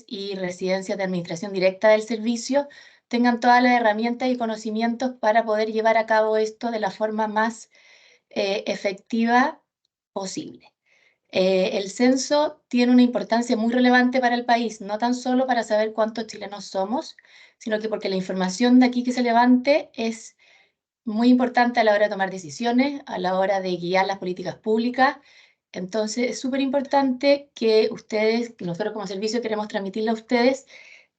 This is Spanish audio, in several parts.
y residencias de administración directa del servicio tengan todas las herramientas y conocimientos para poder llevar a cabo esto de la forma más efectiva posible. El censo tiene una importancia muy relevante para el país, no tan solo para saber cuántos chilenos somos, sino que porque la información de aquí que se levante es muy importante a la hora de tomar decisiones, a la hora de guiar las políticas públicas. Entonces, es súper importante que ustedes, que nosotros como servicio queremos transmitirle a ustedes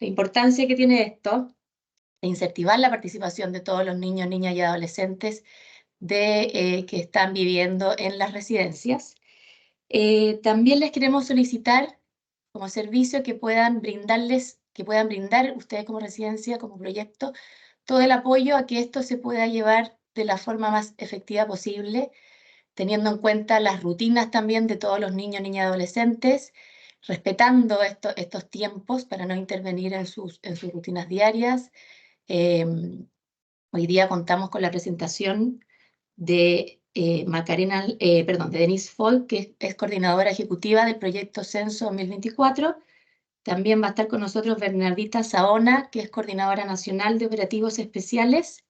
la importancia que tiene esto, de incentivar la participación de todos los niños, niñas y adolescentes que están viviendo en las residencias. También les queremos solicitar como servicio que puedan brindar ustedes como residencia, como proyecto, todo el apoyo a que esto se pueda llevar de la forma más efectiva posible, teniendo en cuenta las rutinas también de todos los niños, niñas y adolescentes, respetando estos tiempos para no intervenir en sus rutinas diarias. Hoy día contamos con la presentación de de Denise Folk, que es coordinadora ejecutiva del proyecto Censo 2024. También va a estar con nosotros Bernardita Saona, que es coordinadora nacional de operativos especiales,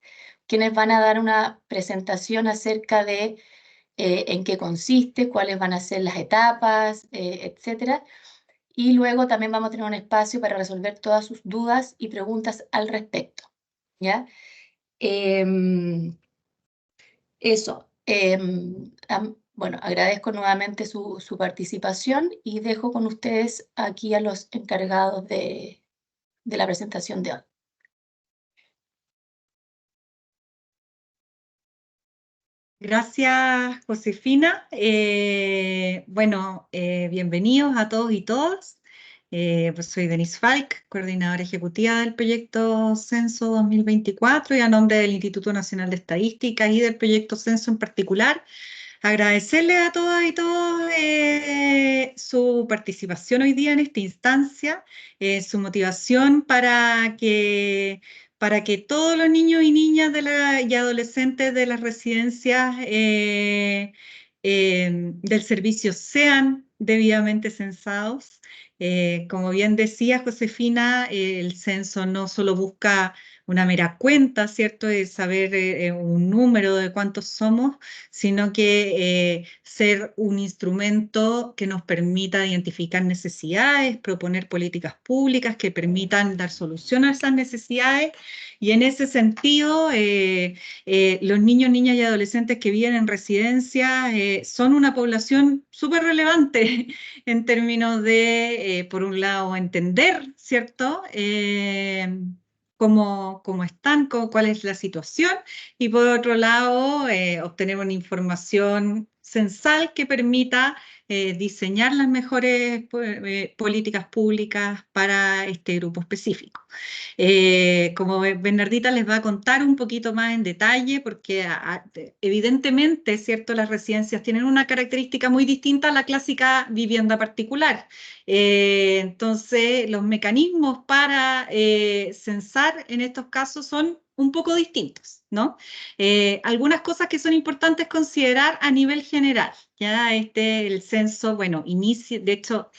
quienes van a dar una presentación acerca de en qué consiste, cuáles van a ser las etapas, etcétera. Y luego también vamos a tener un espacio para resolver todas sus dudas y preguntas al respecto, ¿ya? Eso. Bueno, agradezco nuevamente su participación y dejo con ustedes aquí a los encargados de la presentación de hoy. Gracias, Josefina. Bienvenidos a todos y todas. Pues soy Denise Falk, coordinadora ejecutiva del proyecto Censo 2024 y a nombre del Instituto Nacional de Estadística y del proyecto Censo en particular, agradecerles a todas y todos su participación hoy día en esta instancia, su motivación para que todos los niños y niñas y adolescentes de las residencias del servicio sean debidamente censados. Como bien decía Josefina, el censo no solo busca una mera cuenta, ¿cierto?, de saber un número de cuántos somos, sino que ser un instrumento que nos permita identificar necesidades, proponer políticas públicas que permitan dar solución a esas necesidades. Y en ese sentido, los niños, niñas y adolescentes que viven en residencia son una población súper relevante en términos de, por un lado, entender, ¿cierto?, cómo están, cuál es la situación, y por otro lado, obtener una información censal que permita diseñar las mejores políticas públicas para este grupo específico. Como Bernardita les va a contar un poquito más en detalle, porque evidentemente, ¿cierto?, las residencias tienen una característica muy distinta a la clásica vivienda particular. Entonces, los mecanismos para censar en estos casos son un poco distintos, ¿no? Algunas cosas que son importantes considerar a nivel general. Ya el censo, bueno, de hecho,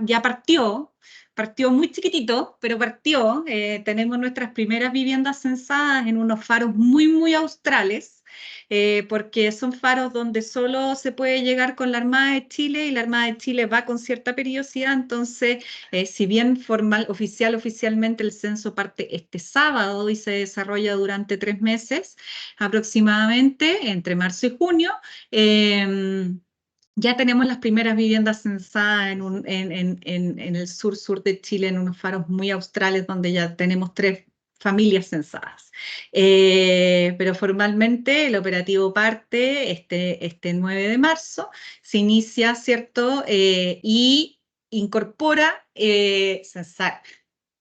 ya partió muy chiquitito, pero partió. Tenemos nuestras primeras viviendas censadas en unos faros muy, muy australes, porque son faros donde solo se puede llegar con la Armada de Chile y la Armada de Chile va con cierta periodicidad. Entonces, si bien oficialmente el censo parte este sábado y se desarrolla durante 3 meses aproximadamente, entre marzo y junio, ya tenemos las primeras viviendas censadas en el sur de Chile, en unos faros muy australes, donde ya tenemos 3 familias censadas. Pero formalmente el operativo parte este 9 de marzo, se inicia, ¿cierto? Y incorpora censar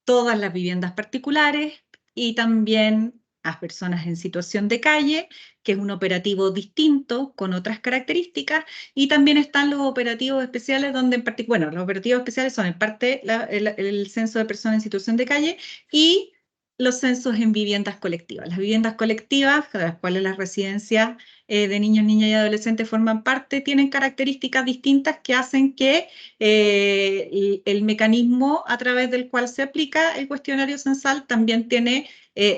todas las viviendas particulares y también a personas en situación de calle, que es un operativo distinto, con otras características, y también están los operativos especiales, donde en particular, bueno, los operativos especiales son en parte el censo de personas en situación de calle y los censos en viviendas colectivas. Las viviendas colectivas, de las cuales las residencias de niños, niñas y adolescentes forman parte, tienen características distintas que hacen que el mecanismo a través del cual se aplica el cuestionario censal también tiene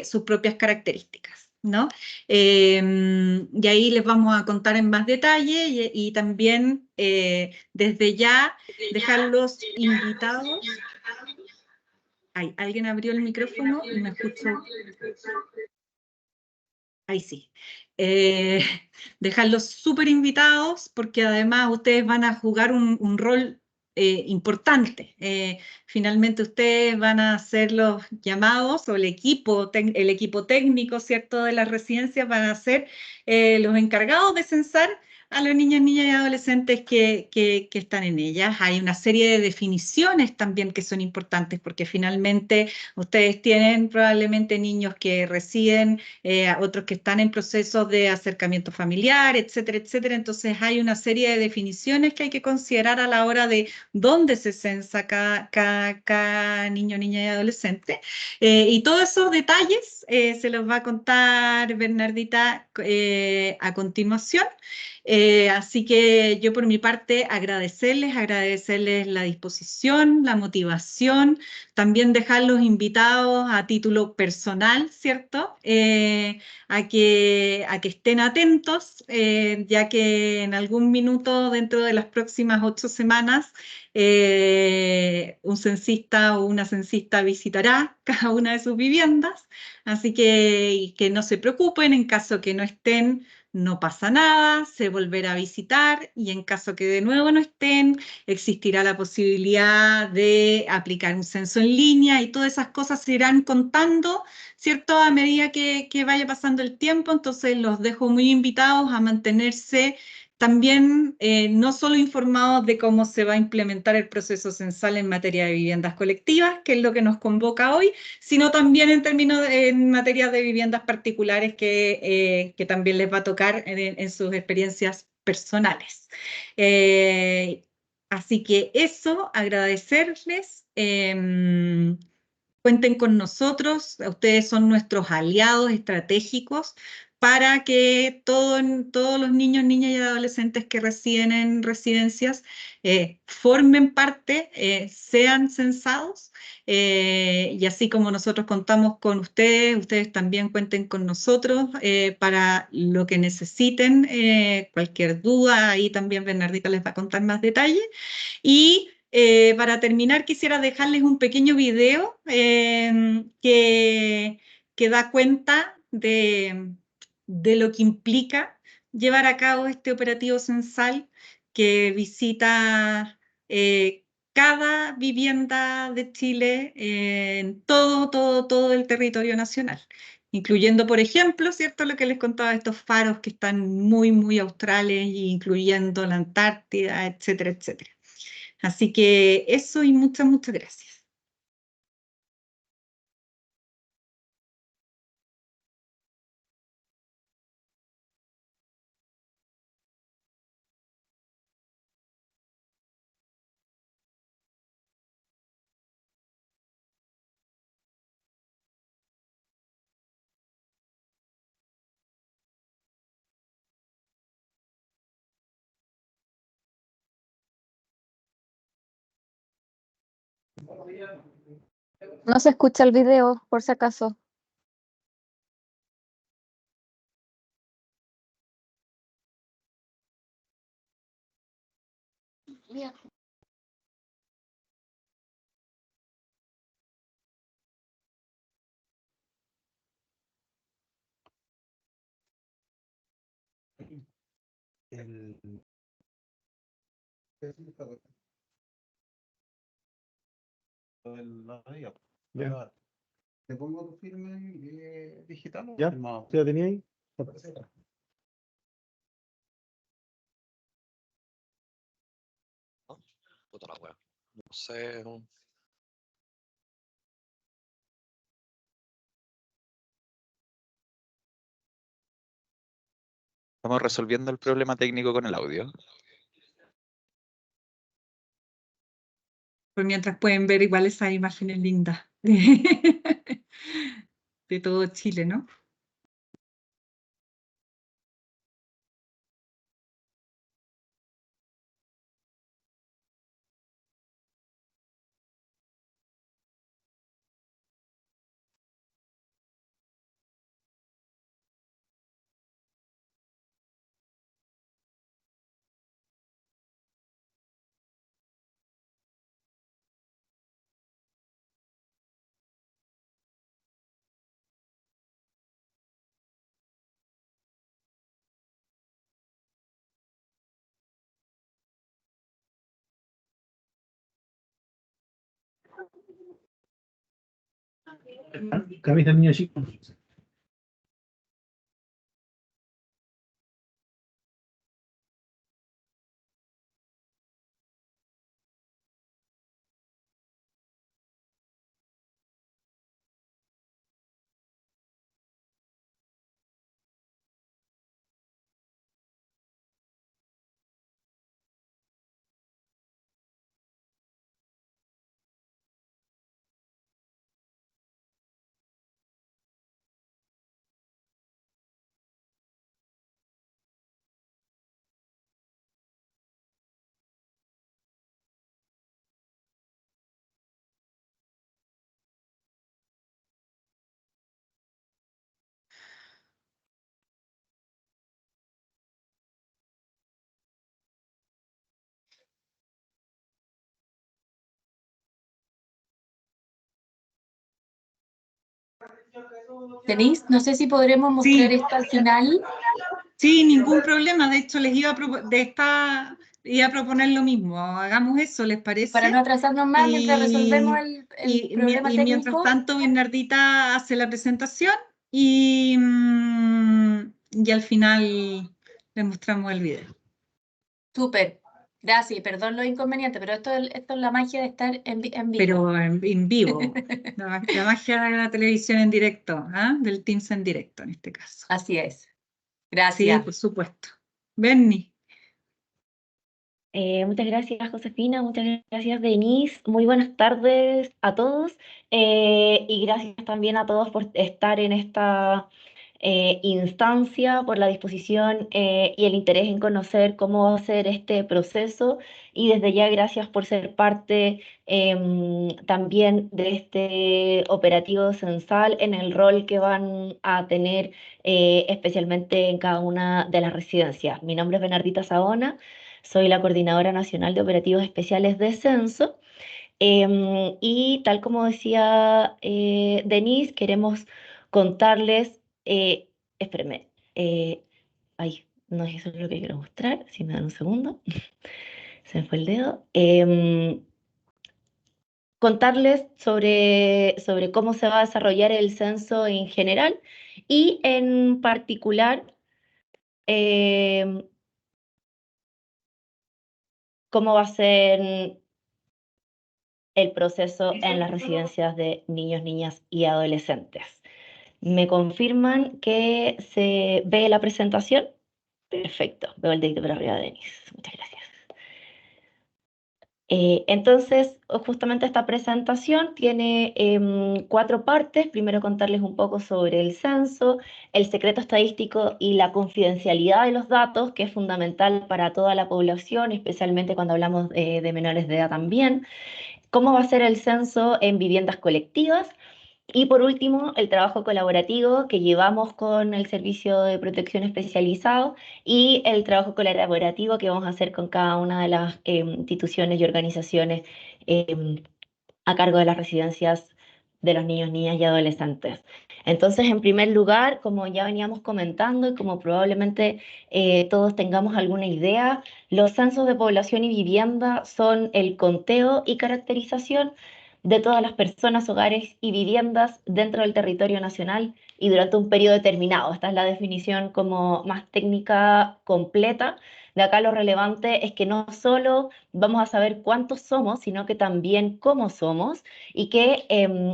sus propias características, ¿no? Y ahí les vamos a contar en más detalle y también desde ya dejarlos invitados. Ay, alguien abrió el micrófono y me escucho. Ahí sí. Dejarlos súper invitados porque además ustedes van a jugar un rol importante. Finalmente ustedes van a ser los llamados o el equipo técnico, ¿cierto?, de las residencias van a ser los encargados de censar a los niños, niñas y adolescentes que están en ellas. Hay una serie de definiciones también que son importantes porque finalmente ustedes tienen probablemente niños que residen, otros que están en procesos de acercamiento familiar, etcétera, etcétera. Entonces hay una serie de definiciones que hay que considerar a la hora de dónde se censa cada niño, niña y adolescente. Y todos esos detalles se los va a contar Bernardita a continuación. Así que yo por mi parte agradecerles la disposición, la motivación, también dejarlos invitados a título personal, ¿cierto? A que estén atentos, ya que en algún minuto dentro de las próximas 8 semanas un censista o una censista visitará cada una de sus viviendas, así que no se preocupen en caso que no estén. No pasa nada, se volverá a visitar y en caso que de nuevo no estén, existirá la posibilidad de aplicar un censo en línea y todas esas cosas se irán contando, ¿cierto?, a medida que vaya pasando el tiempo. Entonces los dejo muy invitados a mantenerse también no solo informados de cómo se va a implementar el proceso censal en materia de viviendas colectivas, que es lo que nos convoca hoy, sino también en materia de viviendas particulares que también les va a tocar en sus experiencias personales. Así que eso, agradecerles. Cuenten con nosotros, ustedes son nuestros aliados estratégicos para que todos los niños, niñas y adolescentes que residen en residencias formen parte, sean censados, y así como nosotros contamos con ustedes, ustedes también cuenten con nosotros para lo que necesiten, cualquier duda, ahí también Bernardita les va a contar más detalles. Y para terminar, quisiera dejarles un pequeño video que da cuenta de lo que implica llevar a cabo este operativo censal que visita cada vivienda de Chile en todo el territorio nacional, incluyendo, por ejemplo, ¿cierto?, lo que les contaba, estos faros que están muy australes, incluyendo la Antártida, etcétera, etcétera. Así que eso y muchas gracias. No se escucha el video, por si acaso. Ya. ¿Te pongo tu firma digital? Ya, ¿ya lo tenía ahí? Puta la wea. No sé. Estamos resolviendo el problema técnico con el audio. Pues mientras pueden ver igual esas imágenes lindas. de todo Chile, ¿no? Camisa niño chico. Denise, no sé si podremos mostrar Sí. esto al final. Sí, ningún problema. De hecho, les iba a proponer lo mismo. Hagamos eso, ¿les parece? Para no atrasarnos más mientras resolvemos el problema y mientras técnico. tanto, Bernardita hace la presentación y al final les mostramos el video. Súper. Gracias, perdón los inconvenientes, pero esto es la magia de estar en vivo. Pero en vivo. La magia de la televisión en directo, ¿ah? Del Teams en directo en este caso. Así es. Sí, Gracias. por supuesto. Berni. Muchas gracias, Josefina, muchas gracias, Denise. Muy buenas tardes a todos y gracias también a todos por estar en esta instancia, por la disposición y el interés en conocer cómo va a ser este proceso y desde ya gracias por ser parte también de este operativo censal en el rol que van a tener especialmente en cada una de las residencias. Mi nombre es Bernardita Saona. Soy la Coordinadora Nacional de Operativos Especiales de Censo y tal como decía Denise, queremos contarles, espérenme, ay, no es eso lo que quiero mostrar, si me dan un segundo, se me fue el dedo. Contarles sobre cómo se va a desarrollar el censo en general y en particular cómo va a ser el proceso en las residencias de niños, niñas y adolescentes. ¿Me confirman que se ve la presentación? Perfecto, veo el dedito para arriba de Denise. Muchas gracias. Entonces, justamente esta presentación tiene 4 partes. Primero contarles un poco sobre el censo, el secreto estadístico y la confidencialidad de los datos, que es fundamental para toda la población, especialmente cuando hablamos de menores de edad también. Cómo va a ser el censo en viviendas colectivas. Y por último, el trabajo colaborativo que llevamos con el Servicio de Protección Especializado y el trabajo colaborativo que vamos a hacer con cada una de las instituciones y organizaciones a cargo de las residencias de los niños, niñas y adolescentes. Entonces, en primer lugar, como ya veníamos comentando y como probablemente todos tengamos alguna idea, los censos de población y vivienda son el conteo y caracterización de todas las personas, hogares y viviendas dentro del territorio nacional y durante un periodo determinado. Esta es la definición como más técnica completa. De acá lo relevante es que no solo vamos a saber cuántos somos, sino que también cómo somos y que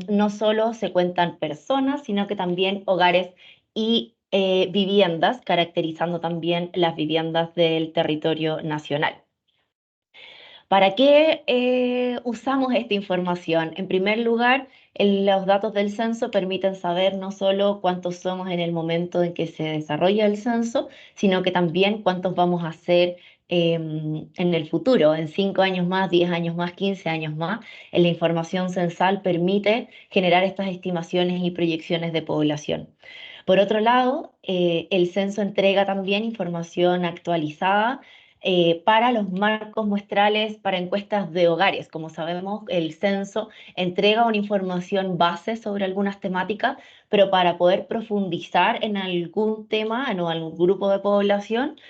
no solo se cuentan personas, sino que también hogares y viviendas, caracterizando también las viviendas del territorio nacional. ¿Para qué usamos esta información? En primer lugar, los datos del censo permiten saber no solo cuántos somos en el momento en que se desarrolla el censo, sino que también cuántos vamos a ser en el futuro, en 5 años más, 10 años más, 15 años más. La información censal permite generar estas estimaciones y proyecciones de población. Por otro lado, el censo entrega también información actualizada para los marcos muestrales para encuestas de hogares. Como sabemos, el censo entrega una información base sobre algunas temáticas, pero para poder profundizar en algún tema o algún grupo de población,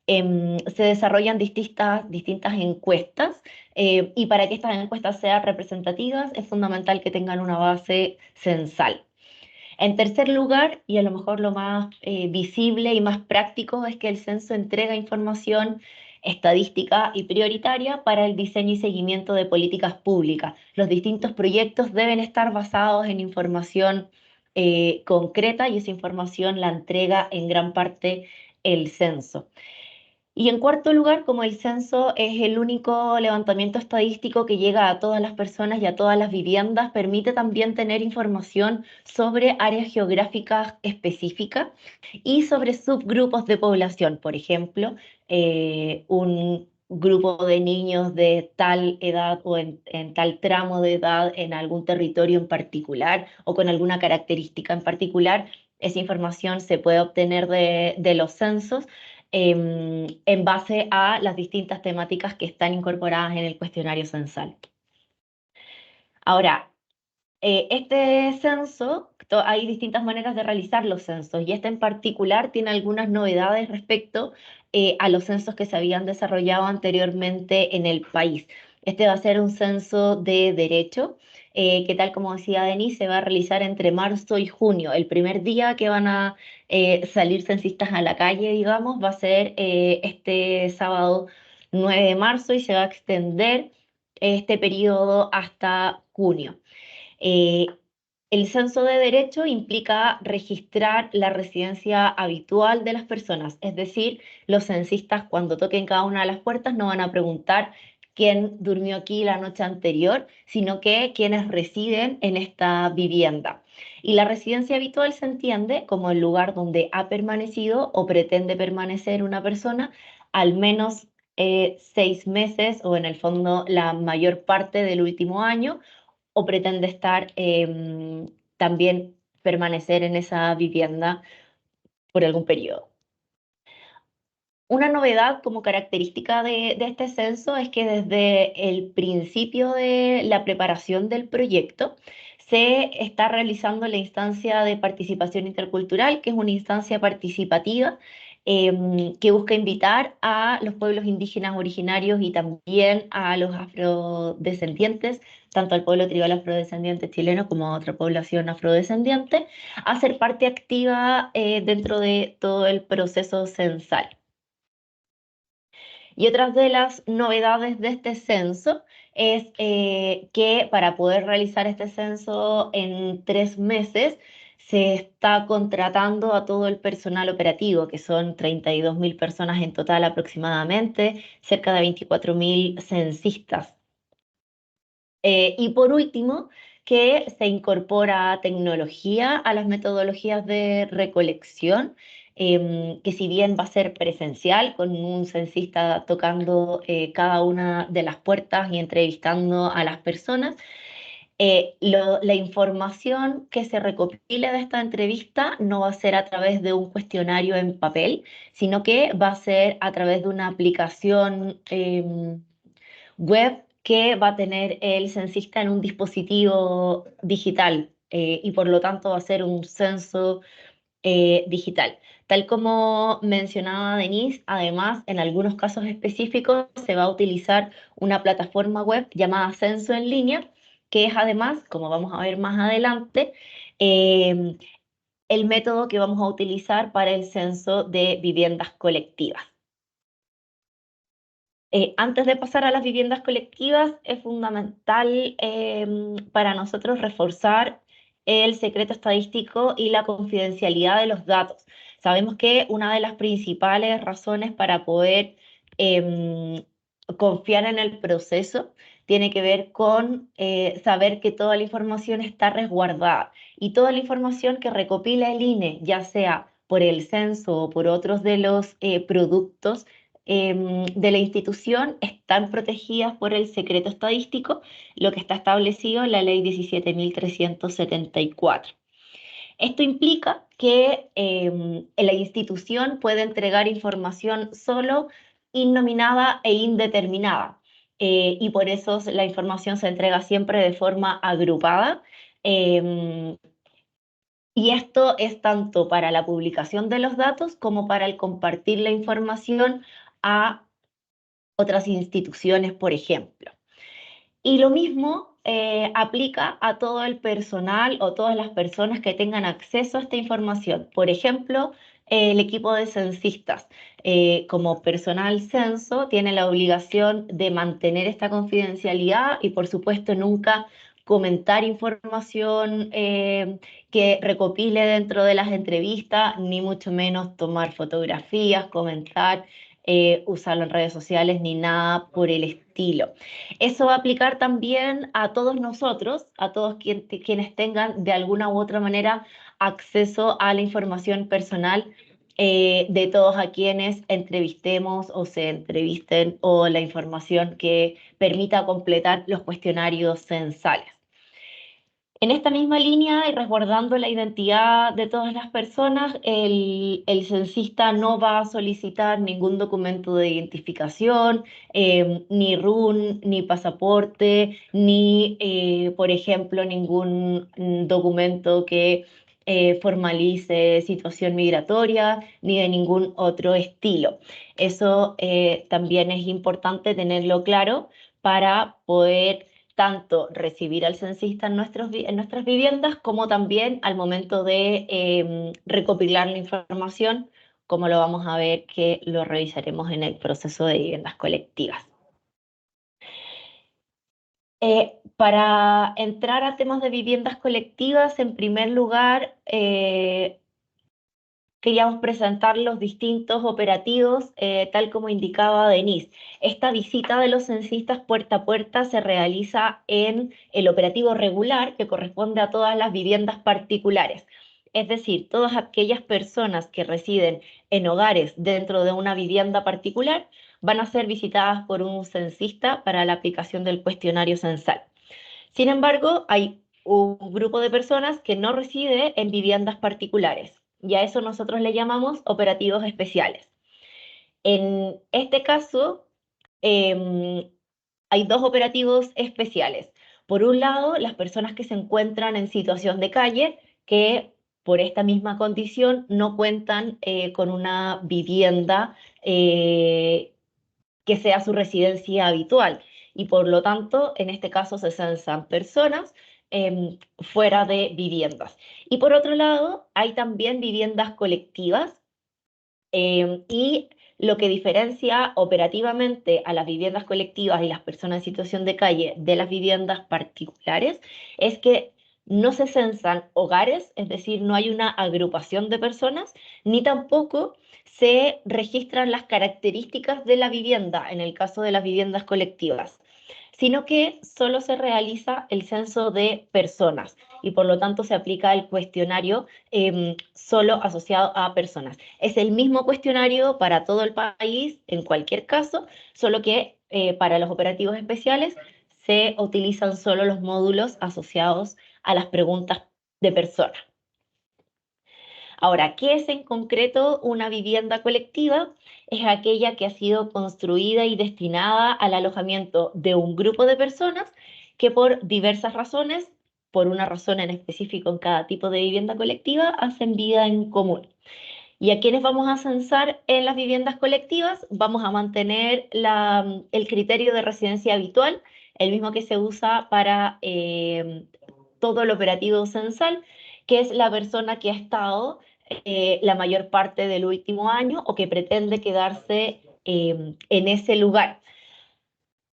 se desarrollan distintas encuestas y para que estas encuestas sean representativas es fundamental que tengan una base censal. En tercer lugar, y a lo mejor lo más visible y más práctico, es que el censo entrega información estadística y prioritaria para el diseño y seguimiento de políticas públicas. Los distintos proyectos deben estar basados en información concreta y esa información la entrega en gran parte el censo. Y en cuarto lugar, como el censo es el único levantamiento estadístico que llega a todas las personas y a todas las viviendas, permite también tener información sobre áreas geográficas específicas y sobre subgrupos de población. Por ejemplo, un grupo de niños de tal edad o en tal tramo de edad en algún territorio en particular o con alguna característica en particular. Esa información se puede obtener de los censos en base a las distintas temáticas que están incorporadas en el cuestionario censal. Ahora, este censo, hay distintas maneras de realizar los censos y este en particular tiene algunas novedades respecto a los censos que se habían desarrollado anteriormente en el país. Este va a ser un censo de derecho, que tal como decía Denise, se va a realizar entre marzo y junio. El primer día que van a salir censistas a la calle, digamos, va a ser este sábado 9 de marzo y se va a extender este periodo hasta junio. Eh, el censo de derecho implica registrar la residencia habitual de las personas, es decir, los censistas cuando toquen cada una de las puertas no van a preguntar quién durmió aquí la noche anterior, sino que quienes residen en esta vivienda. Y la residencia habitual se entiende como el lugar donde ha permanecido o pretende permanecer una persona al menos 6 meses o en el fondo la mayor parte del último año o pretende estar también permanecer en esa vivienda por algún periodo. Una novedad como característica de este censo es que desde el principio de la preparación del proyecto se está realizando la instancia de participación intercultural, que es una instancia participativa que busca invitar a los pueblos indígenas originarios y también a los afrodescendientes, tanto al pueblo tribal afrodescendiente chileno como a otra población afrodescendiente, a ser parte activa dentro de todo el proceso censal. Y otras de las novedades de este censo es que para poder realizar este censo en 3 meses se está contratando a todo el personal operativo, que son 32.000 personas en total aproximadamente, cerca de 24.000 censistas. Y por último, que se incorpora tecnología a las metodologías de recolección, que si bien va a ser presencial, con un censista tocando cada una de las puertas y entrevistando a las personas, la información que se recopile de esta entrevista no va a ser a través de un cuestionario en papel, sino que va a ser a través de una aplicación web que va a tener el censista en un dispositivo digital y por lo tanto va a ser un censo digital. Tal como mencionaba Denise, además, en algunos casos específicos se va a utilizar una plataforma web llamada Censo en Línea, que es además, como vamos a ver más adelante, el método que vamos a utilizar para el censo de viviendas colectivas. Antes de pasar a las viviendas colectivas, es fundamental para nosotros reforzar el secreto estadístico y la confidencialidad de los datos. Sabemos que una de las principales razones para poder confiar en el proceso, tiene que ver con saber que toda la información está resguardada y toda la información que recopila el INE, ya sea por el censo o por otros de los productos de la institución, están protegidas por el secreto estadístico, lo que está establecido en la ley 17.374. Esto implica que la institución puede entregar información solo innominada e indeterminada, y por eso la información se entrega siempre de forma agrupada. Y esto es tanto para la publicación de los datos como para el compartir la información a otras instituciones, por ejemplo. Y lo mismo aplica a todo el personal o todas las personas que tengan acceso a esta información. Por ejemplo, el equipo de censistas, como personal censo, tiene la obligación de mantener esta confidencialidad y, por supuesto, nunca comentar información que recopile dentro de las entrevistas, ni mucho menos tomar fotografías, comentar, usarlo en redes sociales, ni nada por el estilo. Eso va a aplicar también a todos nosotros, a todos quienes tengan de alguna u otra manera acceso a la información personal de todos a quienes entrevistemos o se entrevisten, o la información que permita completar los cuestionarios censales. En esta misma línea y resguardando la identidad de todas las personas, el censista no va a solicitar ningún documento de identificación, ni RUN, ni pasaporte, ni, por ejemplo, ningún documento que formalice situación migratoria, ni de ningún otro estilo. Eso también es importante tenerlo claro para poder tanto recibir al censista en nuestras viviendas, como también al momento de recopilar la información, como lo vamos a ver, que lo revisaremos en el proceso de viviendas colectivas. Para entrar a temas de viviendas colectivas, en primer lugar, queríamos presentar los distintos operativos, tal como indicaba Denise. Esta visita de los censistas puerta a puerta se realiza en el operativo regular, que corresponde a todas las viviendas particulares. Es decir, todas aquellas personas que residen en hogares dentro de una vivienda particular van a ser visitadas por un censista para la aplicación del cuestionario censal. Sin embargo, hay un grupo de personas que no reside en viviendas particulares, y a eso nosotros le llamamos operativos especiales. En este caso, hay dos operativos especiales. Por un lado, las personas que se encuentran en situación de calle, que por esta misma condición no cuentan con una vivienda que sea su residencia habitual, y por lo tanto, en este caso se censan personas fuera de viviendas. Y por otro lado, hay también viviendas colectivas, y lo que diferencia operativamente a las viviendas colectivas y las personas en situación de calle de las viviendas particulares es que no se censan hogares, es decir, no hay una agrupación de personas, ni tampoco se registran las características de la vivienda en el caso de las viviendas colectivas, sino que solo se realiza el censo de personas y por lo tanto se aplica el cuestionario solo asociado a personas. Es el mismo cuestionario para todo el país, en cualquier caso, solo que para los operativos especiales se utilizan solo los módulos asociados a las preguntas de personas. Ahora, ¿qué es en concreto una vivienda colectiva? Es aquella que ha sido construida y destinada al alojamiento de un grupo de personas que por diversas razones, por una razón en específico en cada tipo de vivienda colectiva, hacen vida en común. ¿Y a quiénes vamos a censar en las viviendas colectivas? Vamos a mantener el criterio de residencia habitual, el mismo que se usa para todo el operativo censal, que es la persona que ha estado la mayor parte del último año o que pretende quedarse en ese lugar.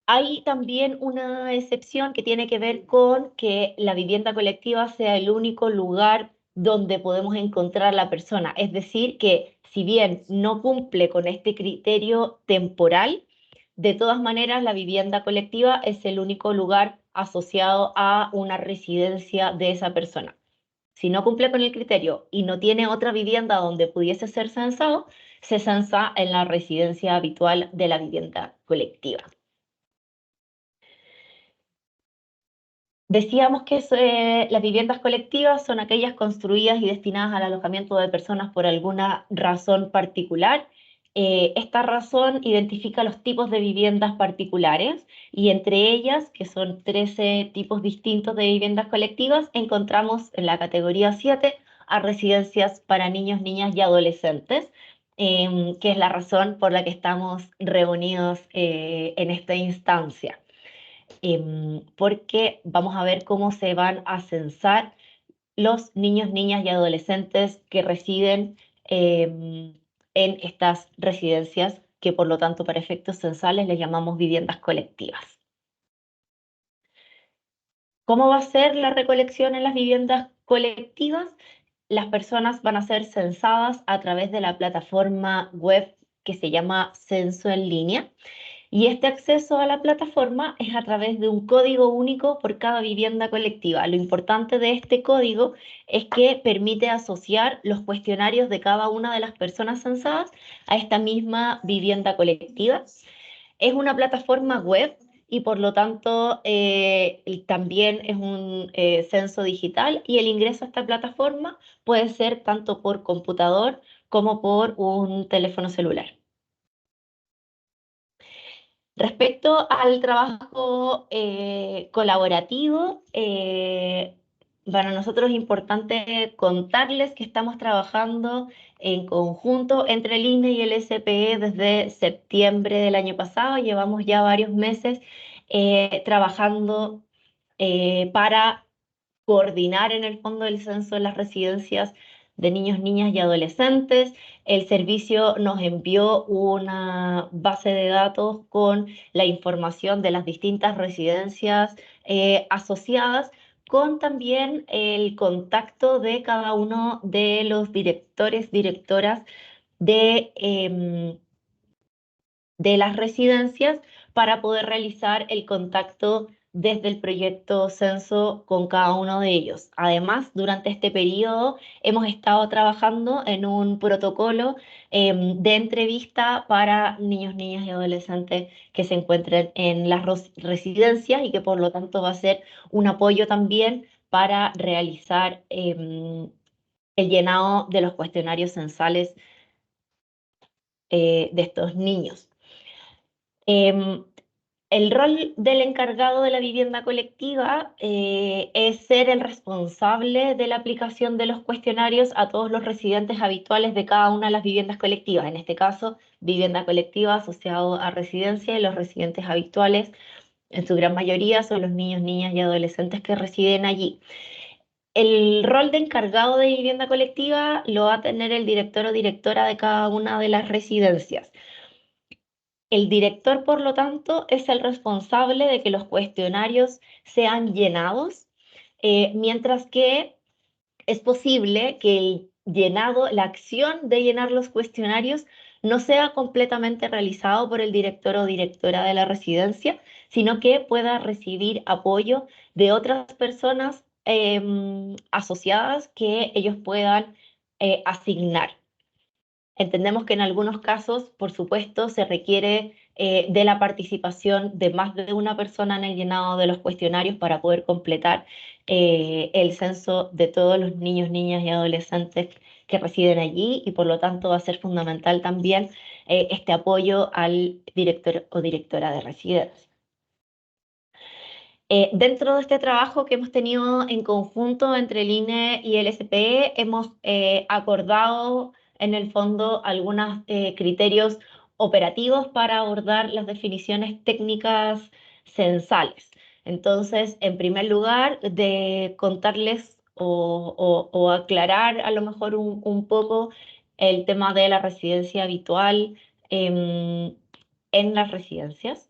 Hay también una excepción que tiene que ver con que la vivienda colectiva sea el único lugar donde podemos encontrar a la persona. Es decir, que si bien no cumple con este criterio temporal, De todas maneras, la vivienda colectiva es el único lugar asociado a una residencia de esa persona. Si no cumple con el criterio y no tiene otra vivienda donde pudiese ser censado, se censa en la residencia habitual de la vivienda colectiva. Decíamos que las viviendas colectivas son aquellas construidas y destinadas al alojamiento de personas por alguna razón particular. Esta razón identifica los tipos de viviendas particulares y entre ellas, que son 13 tipos distintos de viviendas colectivas, encontramos en la categoría 7 a residencias para niños, niñas y adolescentes, que es la razón por la que estamos reunidos en esta instancia. Porque vamos a ver cómo se van a censar los niños, niñas y adolescentes que residen en estas residencias, que por lo tanto para efectos censales les llamamos viviendas colectivas. ¿Cómo va a ser la recolección en las viviendas colectivas? Las personas van a ser censadas a través de la plataforma web que se llama Censo en Línea. Y este acceso a la plataforma es a través de un código único por cada vivienda colectiva. Lo importante de este código es que permite asociar los cuestionarios de cada una de las personas censadas a esta misma vivienda colectiva. Es una plataforma web y por lo tanto también es un censo digital, y el ingreso a esta plataforma puede ser tanto por computador como por un teléfono celular. Respecto al trabajo colaborativo, para nosotros es importante contarles que estamos trabajando en conjunto entre el INE y el SPE desde septiembre del año pasado. Llevamos ya varios meses trabajando para coordinar en el fondo el censo de las residencias de niños, niñas y adolescentes. El servicio nos envió una base de datos con la información de las distintas residencias asociadas, con también el contacto de cada uno de los directores, directoras de las residencias, para poder realizar el contacto desde el proyecto Censo con cada uno de ellos. Además, durante este periodo hemos estado trabajando en un protocolo de entrevista para niños, niñas y adolescentes que se encuentren en las residencias, y que por lo tanto va a ser un apoyo también para realizar el llenado de los cuestionarios censales de estos niños. El rol del encargado de la vivienda colectiva es ser el responsable de la aplicación de los cuestionarios a todos los residentes habituales de cada una de las viviendas colectivas. En este caso, vivienda colectiva asociado a residencia, y los residentes habituales, en su gran mayoría, son los niños, niñas y adolescentes que residen allí. El rol de encargado de vivienda colectiva lo va a tener el director o directora de cada una de las residencias. El director, por lo tanto, es el responsable de que los cuestionarios sean llenados, mientras que es posible que el llenado, la acción de llenar los cuestionarios, no sea completamente realizado por el director o directora de la residencia, sino que pueda recibir apoyo de otras personas asociadas que ellos puedan asignar. Entendemos que en algunos casos, por supuesto, se requiere de la participación de más de una persona en el llenado de los cuestionarios para poder completar el censo de todos los niños, niñas y adolescentes que residen allí, y por lo tanto va a ser fundamental también este apoyo al director o directora de residencia. Dentro de este trabajo que hemos tenido en conjunto entre el INE y el SPE, hemos acordado en el fondo algunos criterios operativos para abordar las definiciones técnicas censales. Entonces, en primer lugar, de contarles o aclarar a lo mejor un poco el tema de la residencia habitual en las residencias.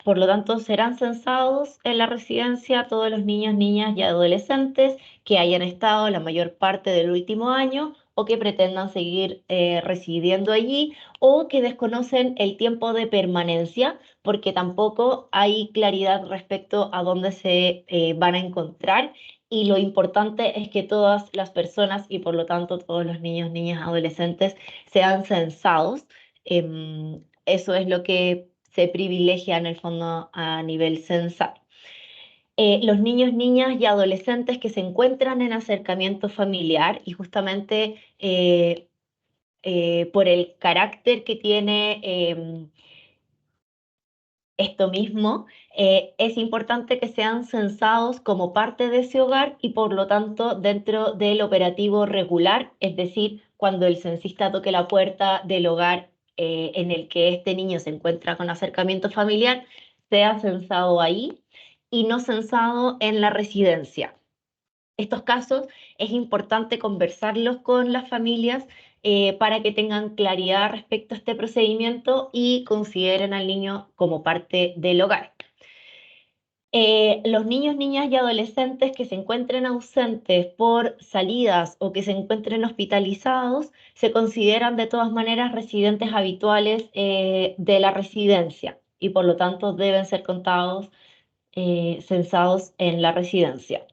Por lo tanto, serán censados en la residencia todos los niños, niñas y adolescentes que hayan estado la mayor parte del último año o que pretendan seguir residiendo allí, o que desconocen el tiempo de permanencia, porque tampoco hay claridad respecto a dónde se van a encontrar. Y lo importante es que todas las personas, y por lo tanto todos los niños, niñas, adolescentes, sean censados. Eso es lo que se privilegia en el fondo a nivel censal. Los niños, niñas y adolescentes que se encuentran en acercamiento familiar, y justamente por el carácter que tiene esto mismo, es importante que sean censados como parte de ese hogar y por lo tanto dentro del operativo regular, es decir, cuando el censista toque la puerta del hogar en el que este niño se encuentra con acercamiento familiar, sea censado ahí y no censado en la residencia. Estos casos es importante conversarlos con las familias para que tengan claridad respecto a este procedimiento y consideren al niño como parte del hogar. Los niños, niñas y adolescentes que se encuentren ausentes por salidas o que se encuentren hospitalizados se consideran de todas maneras residentes habituales de la residencia y por lo tanto deben ser contados, censados en la residencia.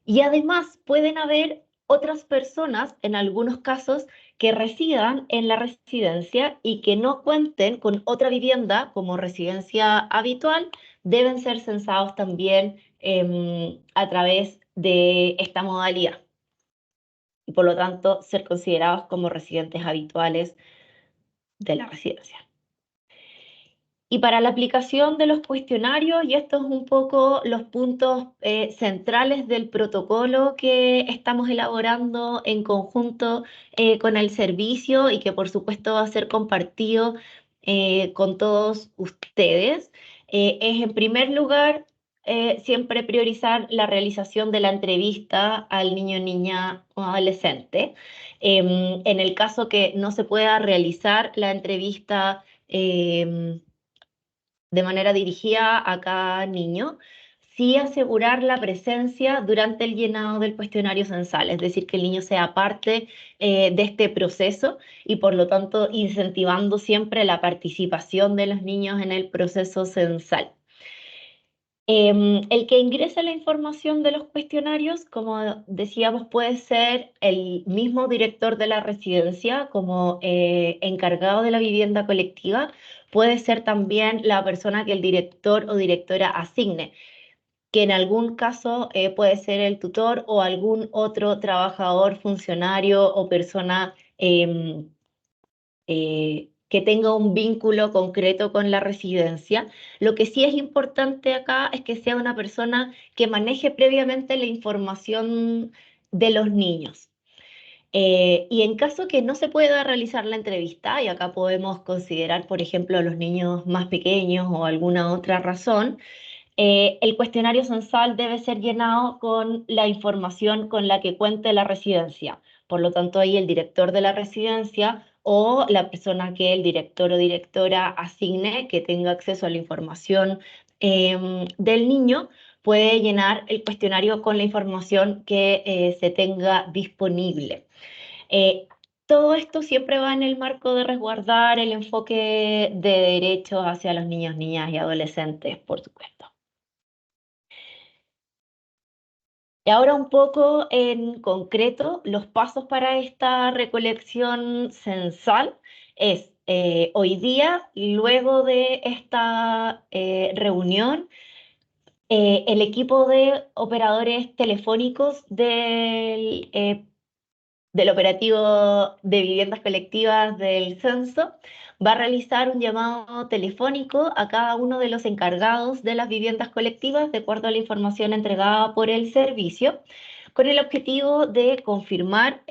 Y además pueden haber otras personas, en algunos casos, que residan en la residencia y que no cuenten con otra vivienda como residencia habitual, deben ser censados también a través de esta modalidad y por lo tanto ser considerados como residentes habituales de la residencia. Y para la aplicación de los cuestionarios, y estos es un poco los puntos centrales del protocolo que estamos elaborando en conjunto con el servicio y que por supuesto va a ser compartido con todos ustedes, es en primer lugar siempre priorizar la realización de la entrevista al niño, niña o adolescente. En el caso que no se pueda realizar la entrevista de manera dirigida a cada niño, sí asegurar la presencia durante el llenado del cuestionario censal, es decir, que el niño sea parte de este proceso y por lo tanto incentivando siempre la participación de los niños en el proceso censal. El que ingresa la información de los cuestionarios, como decíamos, puede ser el mismo director de la residencia como encargado de la vivienda colectiva, puede ser también la persona que el director o directora asigne, que en algún caso puede ser el tutor o algún otro trabajador, funcionario o persona que tenga un vínculo concreto con la residencia. Lo que sí es importante acá es que sea una persona que maneje previamente la información de los niños. Y en caso que no se pueda realizar la entrevista, y acá podemos considerar, por ejemplo, a los niños más pequeños o alguna otra razón, el cuestionario censal debe ser llenado con la información con la que cuente la residencia. Por lo tanto, ahí el director de la residencia o la persona que el director o directora asigne, que tenga acceso a la información del niño, puede llenar el cuestionario con la información que se tenga disponible. Todo esto siempre va en el marco de resguardar el enfoque de derechos hacia los niños, niñas y adolescentes, por supuesto. Y ahora un poco en concreto, los pasos para esta recolección censal es hoy día, luego de esta reunión, el equipo de operadores telefónicos del operativo de viviendas colectivas del censo va a realizar un llamado telefónico a cada uno de los encargados de las viviendas colectivas de acuerdo a la información entregada por el servicio, con el objetivo de confirmar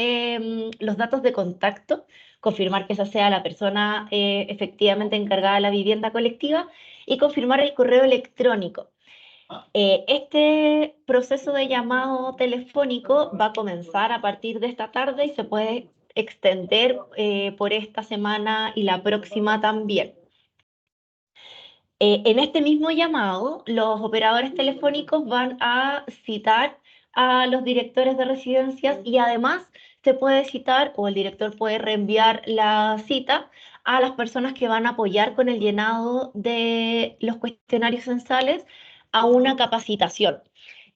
los datos de contacto, confirmar que esa sea la persona efectivamente encargada de la vivienda colectiva y confirmar el correo electrónico. Este proceso de llamado telefónico va a comenzar a partir de esta tarde y se puede extender por esta semana y la próxima también. En este mismo llamado, los operadores telefónicos van a citar a los directores de residencias y además se puede citar o el director puede reenviar la cita a las personas que van a apoyar con el llenado de los cuestionarios censales a una capacitación.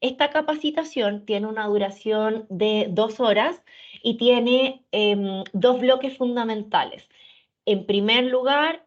Esta capacitación tiene una duración de 2 horas y tiene 2 bloques fundamentales. En primer lugar,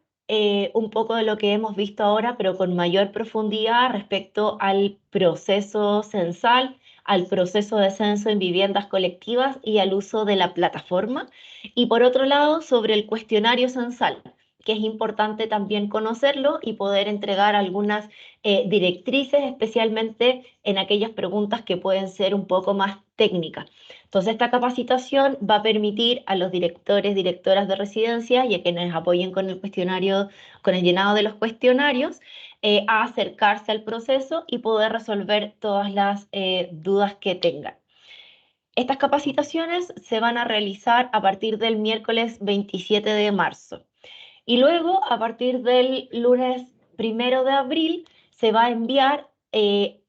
un poco de lo que hemos visto ahora, pero con mayor profundidad respecto al proceso censal, al proceso de censo en viviendas colectivas y al uso de la plataforma. Y por otro lado, sobre el cuestionario censal, que es importante también conocerlo y poder entregar algunas directrices, especialmente en aquellas preguntas que pueden ser un poco más técnicas. Entonces, esta capacitación va a permitir a los directores, directoras de residencia y a quienes apoyen con el cuestionario, con el llenado de los cuestionarios, a acercarse al proceso y poder resolver todas las dudas que tengan. Estas capacitaciones se van a realizar a partir del miércoles 27 de marzo. Y luego, a partir del lunes 1 de abril, se va a enviar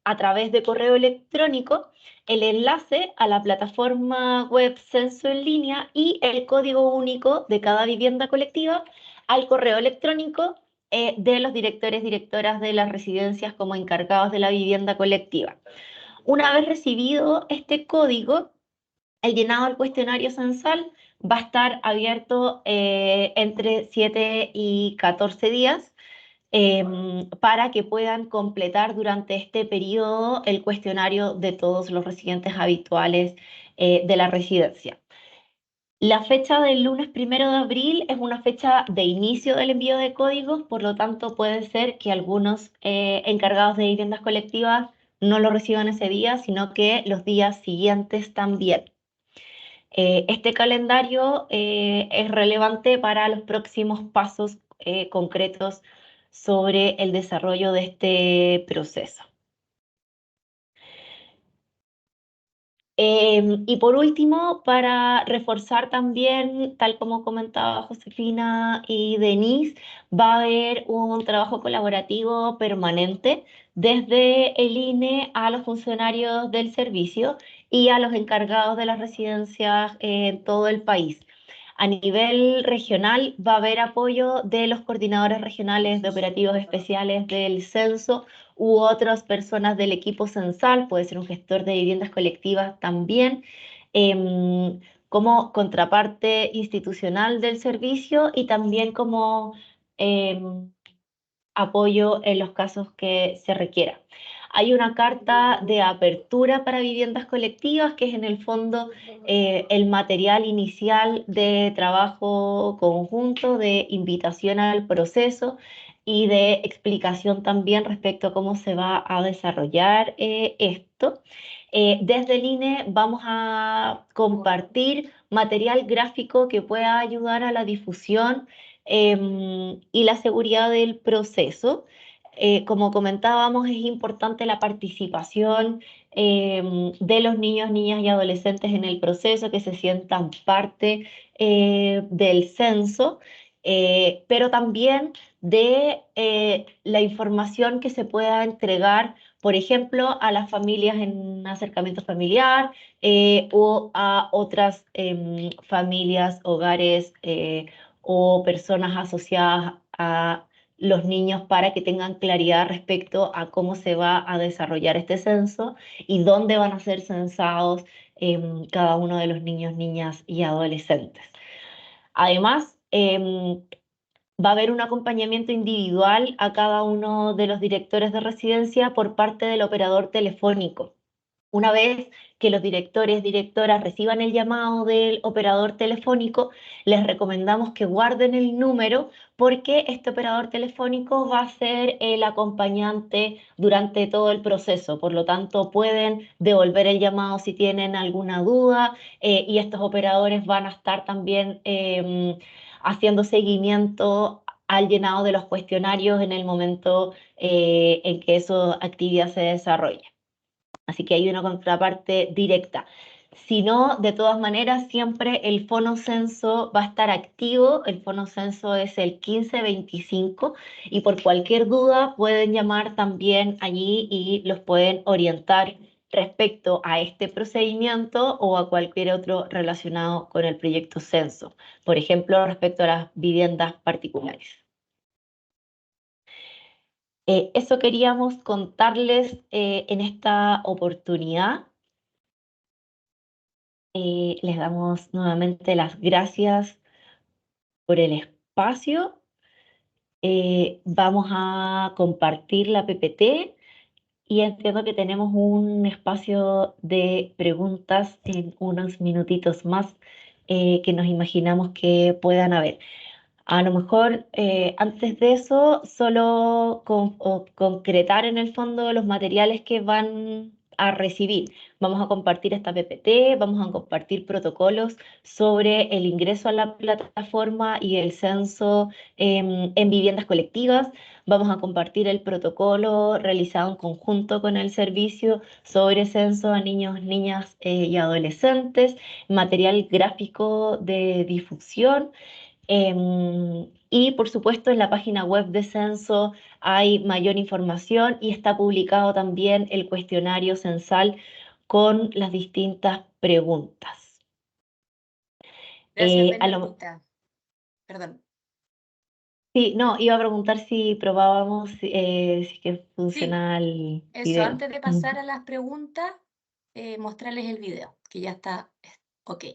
a través de correo electrónico el enlace a la plataforma web Censo en línea y el código único de cada vivienda colectiva al correo electrónico de los directores, directoras de las residencias como encargados de la vivienda colectiva. Una vez recibido este código, el llenado del cuestionario censal va a estar abierto entre 7 y 14 días para que puedan completar durante este periodo el cuestionario de todos los residentes habituales de la residencia. La fecha del lunes 1 de abril es una fecha de inicio del envío de códigos, por lo tanto puede ser que algunos encargados de viviendas colectivas no lo reciban ese día, sino que los días siguientes también. Este calendario es relevante para los próximos pasos concretos sobre el desarrollo de este proceso. Y por último, para reforzar también, tal como comentaba Josefina y Denise, va a haber un trabajo colaborativo permanente desde el INE a los funcionarios del servicio y a los encargados de las residencias en todo el país. A nivel regional va a haber apoyo de los coordinadores regionales de operativos especiales del censo u otras personas del equipo censal, puede ser un gestor de viviendas colectivas también, como contraparte institucional del servicio y también como apoyo en los casos que se requiera. Hay una carta de apertura para viviendas colectivas, que es en el fondo el material inicial de trabajo conjunto, de invitación al proceso y de explicación también respecto a cómo se va a desarrollar esto. Desde el INE vamos a compartir material gráfico que pueda ayudar a la difusión y la seguridad del proceso. Como comentábamos, es importante la participación de los niños, niñas y adolescentes en el proceso, que se sientan parte del censo, pero también de la información que se pueda entregar, por ejemplo, a las familias en acercamiento familiar o a otras familias, hogares o personas asociadas a los niños para que tengan claridad respecto a cómo se va a desarrollar este censo y dónde van a ser censados cada uno de los niños, niñas y adolescentes. Además, va a haber un acompañamiento individual a cada uno de los directores de residencia por parte del operador telefónico. Una vez que los directores, directoras reciban el llamado del operador telefónico, les recomendamos que guarden el número porque este operador telefónico va a ser el acompañante durante todo el proceso. Por lo tanto, pueden devolver el llamado si tienen alguna duda y estos operadores van a estar también haciendo seguimiento al llenado de los cuestionarios en el momento en que esa actividad se desarrolla. Así que hay una contraparte directa. Si no, de todas maneras, siempre el fonocenso va a estar activo. El fonocenso es el 1525 y por cualquier duda pueden llamar también allí y los pueden orientar respecto a este procedimiento o a cualquier otro relacionado con el proyecto Censo, por ejemplo, respecto a las viviendas particulares. Eso queríamos contarles en esta oportunidad. Les damos nuevamente las gracias por el espacio. Vamos a compartir la PPT y entiendo que tenemos un espacio de preguntas en unos minutitos más que nos imaginamos que puedan haber. A lo mejor antes de eso, solo concretar en el fondo los materiales que van a recibir. Vamos a compartir esta PPT, vamos a compartir protocolos sobre el ingreso a la plataforma y el censo en viviendas colectivas. Vamos a compartir el protocolo realizado en conjunto con el servicio sobre censo a niños, niñas y adolescentes, material gráfico de difusión. Y por supuesto en la página web de Censo hay mayor información y está publicado también el cuestionario censal con las distintas preguntas. Gracias, a lo- Bernardita. Perdón. Sí, no, iba a preguntar si probábamos si es que funciona el Eso, video. antes de pasar a las preguntas, mostrarles el video, que ya está ok.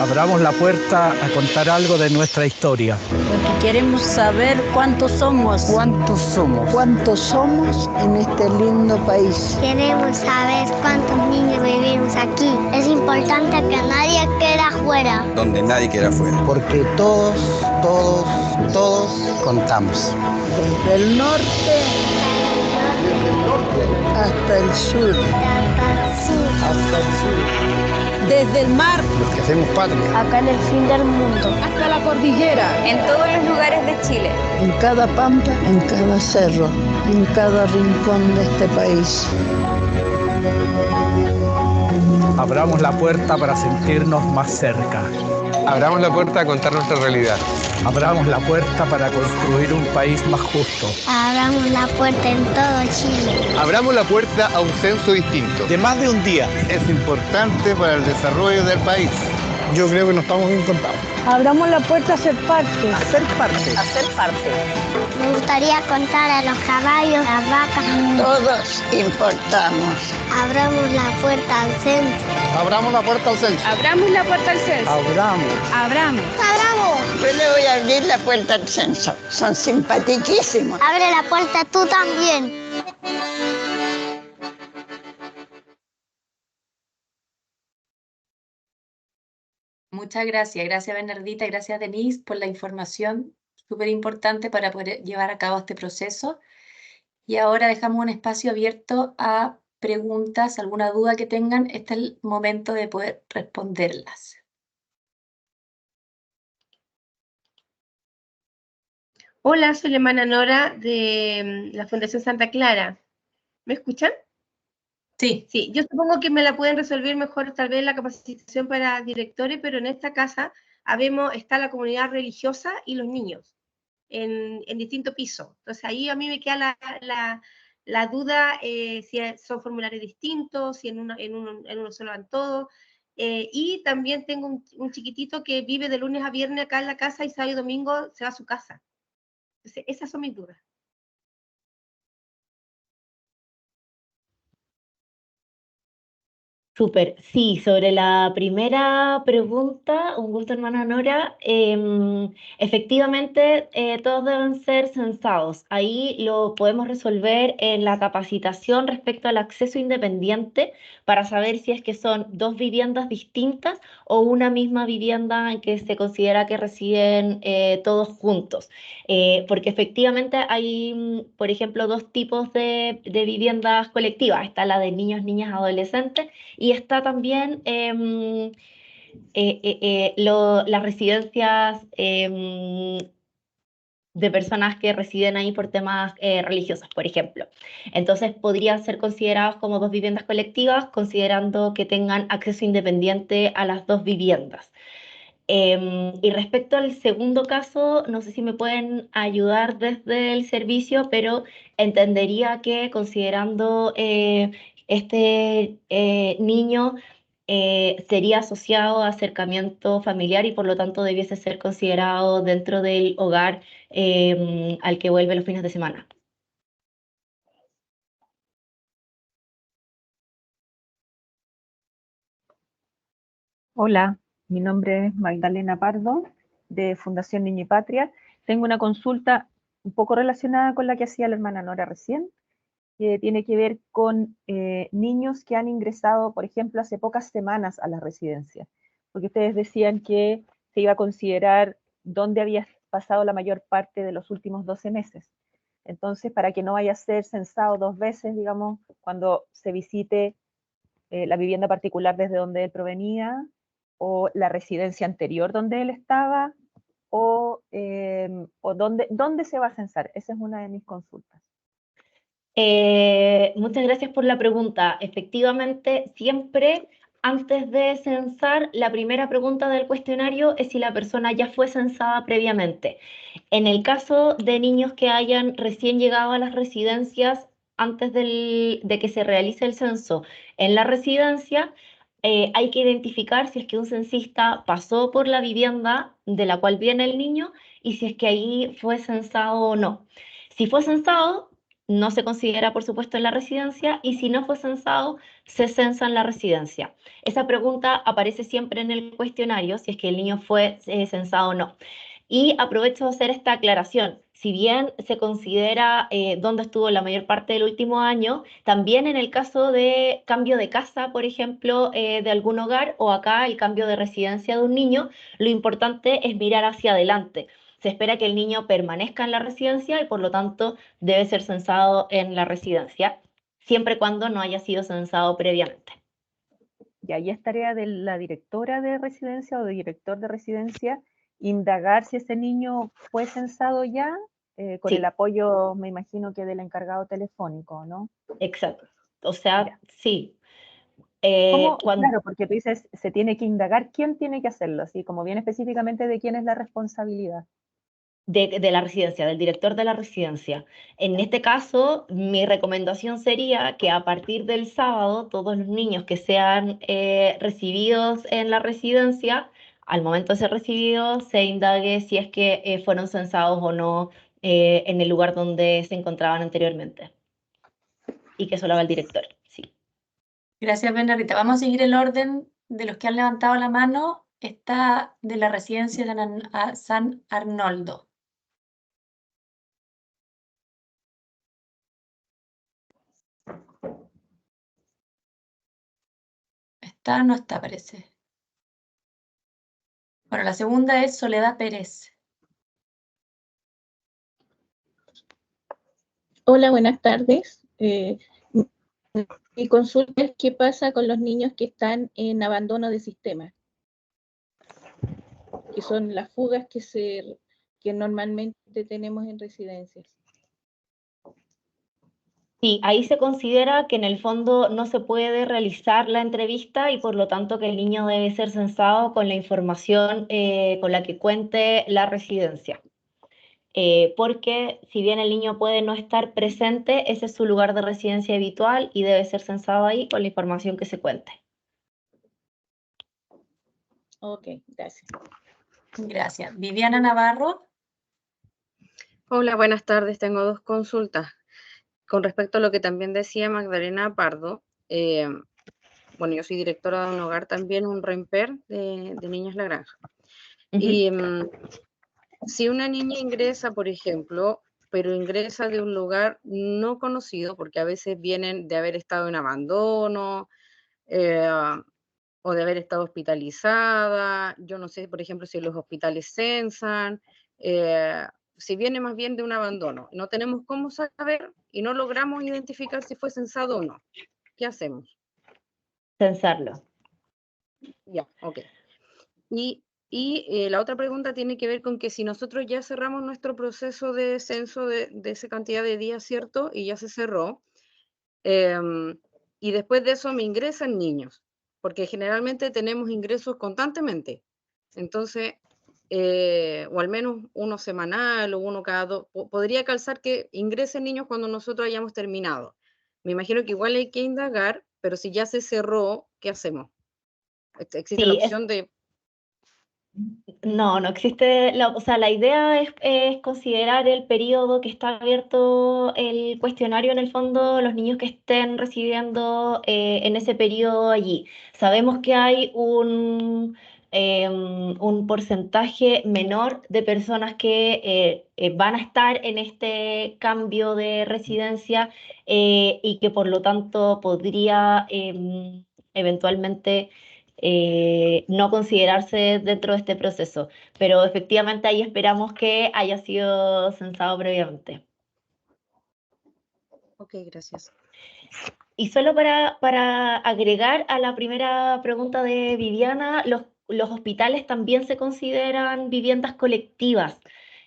Abramos la puerta a contar algo de nuestra historia. Porque queremos saber cuántos somos. ¿Cuántos somos? ¿Cuántos somos en este lindo país? Queremos saber cuántos niños vivimos aquí. Es importante que nadie quede afuera. Donde nadie queda afuera. Porque todos contamos. Desde el norte hasta el sur. Hasta el sur. Desde el mar Los que hacemos patria. Acá en el fin del mundo. hasta la cordillera. En todos los lugares de Chile. En cada pampa, en cada cerro, en cada rincón de este país. Abramos la puerta para sentirnos más cerca. Abramos la puerta a contar nuestra realidad. Abramos la puerta para construir un país más justo. Abramos la puerta en todo Chile. Abramos la puerta a un censo distinto. De más de un día. Es importante para el desarrollo del país. Yo creo que no estamos bien contados. Abramos la puerta a ser parte. Hacer parte. A ser parte. Me gustaría contar a los caballos, las vacas. Todos importamos. Abramos la puerta al centro. Abramos la puerta al censo. Abramos la puerta al censo. Abramos. Abramos. ¡Abramos! Yo le voy a abrir la puerta al censo. Son simpatiquísimos. Abre la puerta tú también. Muchas gracias. Gracias, Bernardita, y gracias, Denise, por la información súper importante para poder llevar a cabo este proceso. Y ahora dejamos un espacio abierto a preguntas, alguna duda que tengan. Este es el momento de poder responderlas. Hola, soy la hermana Nora de la Fundación Santa Clara. ¿Me escuchan? Sí. Sí, yo supongo que me la pueden resolver mejor tal vez la capacitación para directores, pero en esta casa está la comunidad religiosa y los niños en distintos pisos. Entonces ahí a mí me queda la duda si son formularios distintos, si en uno solo van todos. Y también tengo un chiquitito que vive de lunes a viernes acá en la casa y sábado y domingo se va a su casa. Entonces esas son mis dudas. Súper, sí, sobre la primera pregunta, un gusto hermana Nora, efectivamente todos deben ser censados. Ahí lo podemos resolver en la capacitación respecto al acceso independiente para saber si es que son dos viviendas distintas o una misma vivienda en que se considera que residen todos juntos. Porque efectivamente hay, por ejemplo, dos tipos de viviendas colectivas. Está la de niños, niñas, adolescentes y está también las residencias de personas que residen ahí por temas religiosos, por ejemplo. Entonces podrían ser considerados como dos viviendas colectivas, considerando que tengan acceso independiente a las dos viviendas. Y respecto al segundo caso, no sé si me pueden ayudar desde el servicio, pero entendería que considerando este niño sería asociado a acercamiento familiar y por lo tanto debiese ser considerado dentro del hogar al que vuelve los fines de semana. Hola, mi nombre es Magdalena Pardo, de Fundación Niño y Patria. Tengo una consulta un poco relacionada con la que hacía la hermana Nora recién, que tiene que ver con niños que han ingresado, por ejemplo, hace pocas semanas a la residencia, porque ustedes decían que se iba a considerar dónde había pasado la mayor parte de los últimos 12 meses. Entonces, para que no vaya a ser censado dos veces, digamos, cuando se visite la vivienda particular desde donde él provenía, o la residencia anterior donde él estaba, o dónde se va a censar. Esa es una de mis consultas. Muchas gracias por la pregunta. Efectivamente, siempre antes de censar, la primera pregunta del cuestionario es si la persona ya fue censada previamente. En el caso de niños que hayan recién llegado a las residencias antes de que se realice el censo en la residencia, hay que identificar si es que un censista pasó por la vivienda de la cual viene el niño y si es que ahí fue censado o no. Si fue censado, no se considera, por supuesto, en la residencia, y si no fue censado, se censa en la residencia. Esa pregunta aparece siempre en el cuestionario, si es que el niño fue censado o no. Y aprovecho de hacer esta aclaración. Si bien se considera dónde estuvo la mayor parte del último año, también en el caso de cambio de casa, por ejemplo, de algún hogar, o acá el cambio de residencia de un niño, lo importante es mirar hacia adelante. Se espera que el niño permanezca en la residencia y por lo tanto debe ser censado en la residencia, siempre y cuando no haya sido censado previamente. Y ahí es tarea de la directora de residencia o de director de residencia indagar si ese niño fue censado ya, con el apoyo, me imagino que del encargado telefónico, ¿no? Exacto. O sea, sí. Claro, porque tú dices, se tiene que indagar, ¿quién tiene que hacerlo? Así como bien específicamente de quién es la responsabilidad. De la residencia, del director de la residencia. En este caso, mi recomendación sería que a partir del sábado, todos los niños que sean recibidos en la residencia, al momento de ser recibidos, se indague si es que fueron censados o no en el lugar donde se encontraban anteriormente. Y que eso lo haga el director, sí. Gracias, Bernardita. Vamos a seguir el orden de los que han levantado la mano. Está de la residencia de San Arnoldo. ¿Está o no está, parece? Bueno, la segunda es Soledad Pérez. Hola, buenas tardes. Mi consulta es qué pasa con los niños que están en abandono de sistema, que son las fugas que normalmente tenemos en residencias. Sí, ahí se considera que en el fondo no se puede realizar la entrevista y por lo tanto que el niño debe ser censado con la información con la que cuente la residencia. Porque si bien el niño puede no estar presente, ese es su lugar de residencia habitual y debe ser censado ahí con la información que se cuente. Ok, gracias. Gracias. Viviana Navarro. Hola, buenas tardes. Tengo dos consultas. Con respecto a lo que también decía Magdalena Pardo, bueno, yo soy directora de un hogar también, un REMPER de Niños La Granja. Y si una niña ingresa, por ejemplo, pero ingresa de un lugar no conocido, porque a veces vienen de haber estado en abandono, o de haber estado hospitalizada, yo no sé, por ejemplo, si los hospitales censan, si viene más bien de un abandono, no tenemos cómo saber y no logramos identificar si fue censado o no. ¿Qué hacemos? Censarlo. Ya, ok. Y la otra pregunta tiene que ver con que si nosotros ya cerramos nuestro proceso de censo de esa cantidad de días, ¿cierto? Y ya se cerró, y después de eso me ingresan niños, porque generalmente tenemos ingresos constantemente. Entonces, o al menos uno semanal o uno cada dos, podría calzar que ingresen niños cuando nosotros hayamos terminado. Me imagino que igual hay que indagar, pero si ya se cerró, ¿qué hacemos? ¿Existe la opción de...? No, no existe, o sea, la idea es considerar el periodo que está abierto el cuestionario, en el fondo, los niños que estén recibiendo en ese periodo allí. Sabemos que hay un porcentaje menor de personas que van a estar en este cambio de residencia y que por lo tanto podría eventualmente no considerarse dentro de este proceso, pero efectivamente ahí esperamos que haya sido censado previamente. Ok, gracias. Y solo para agregar a la primera pregunta de Viviana, los hospitales también se consideran viviendas colectivas.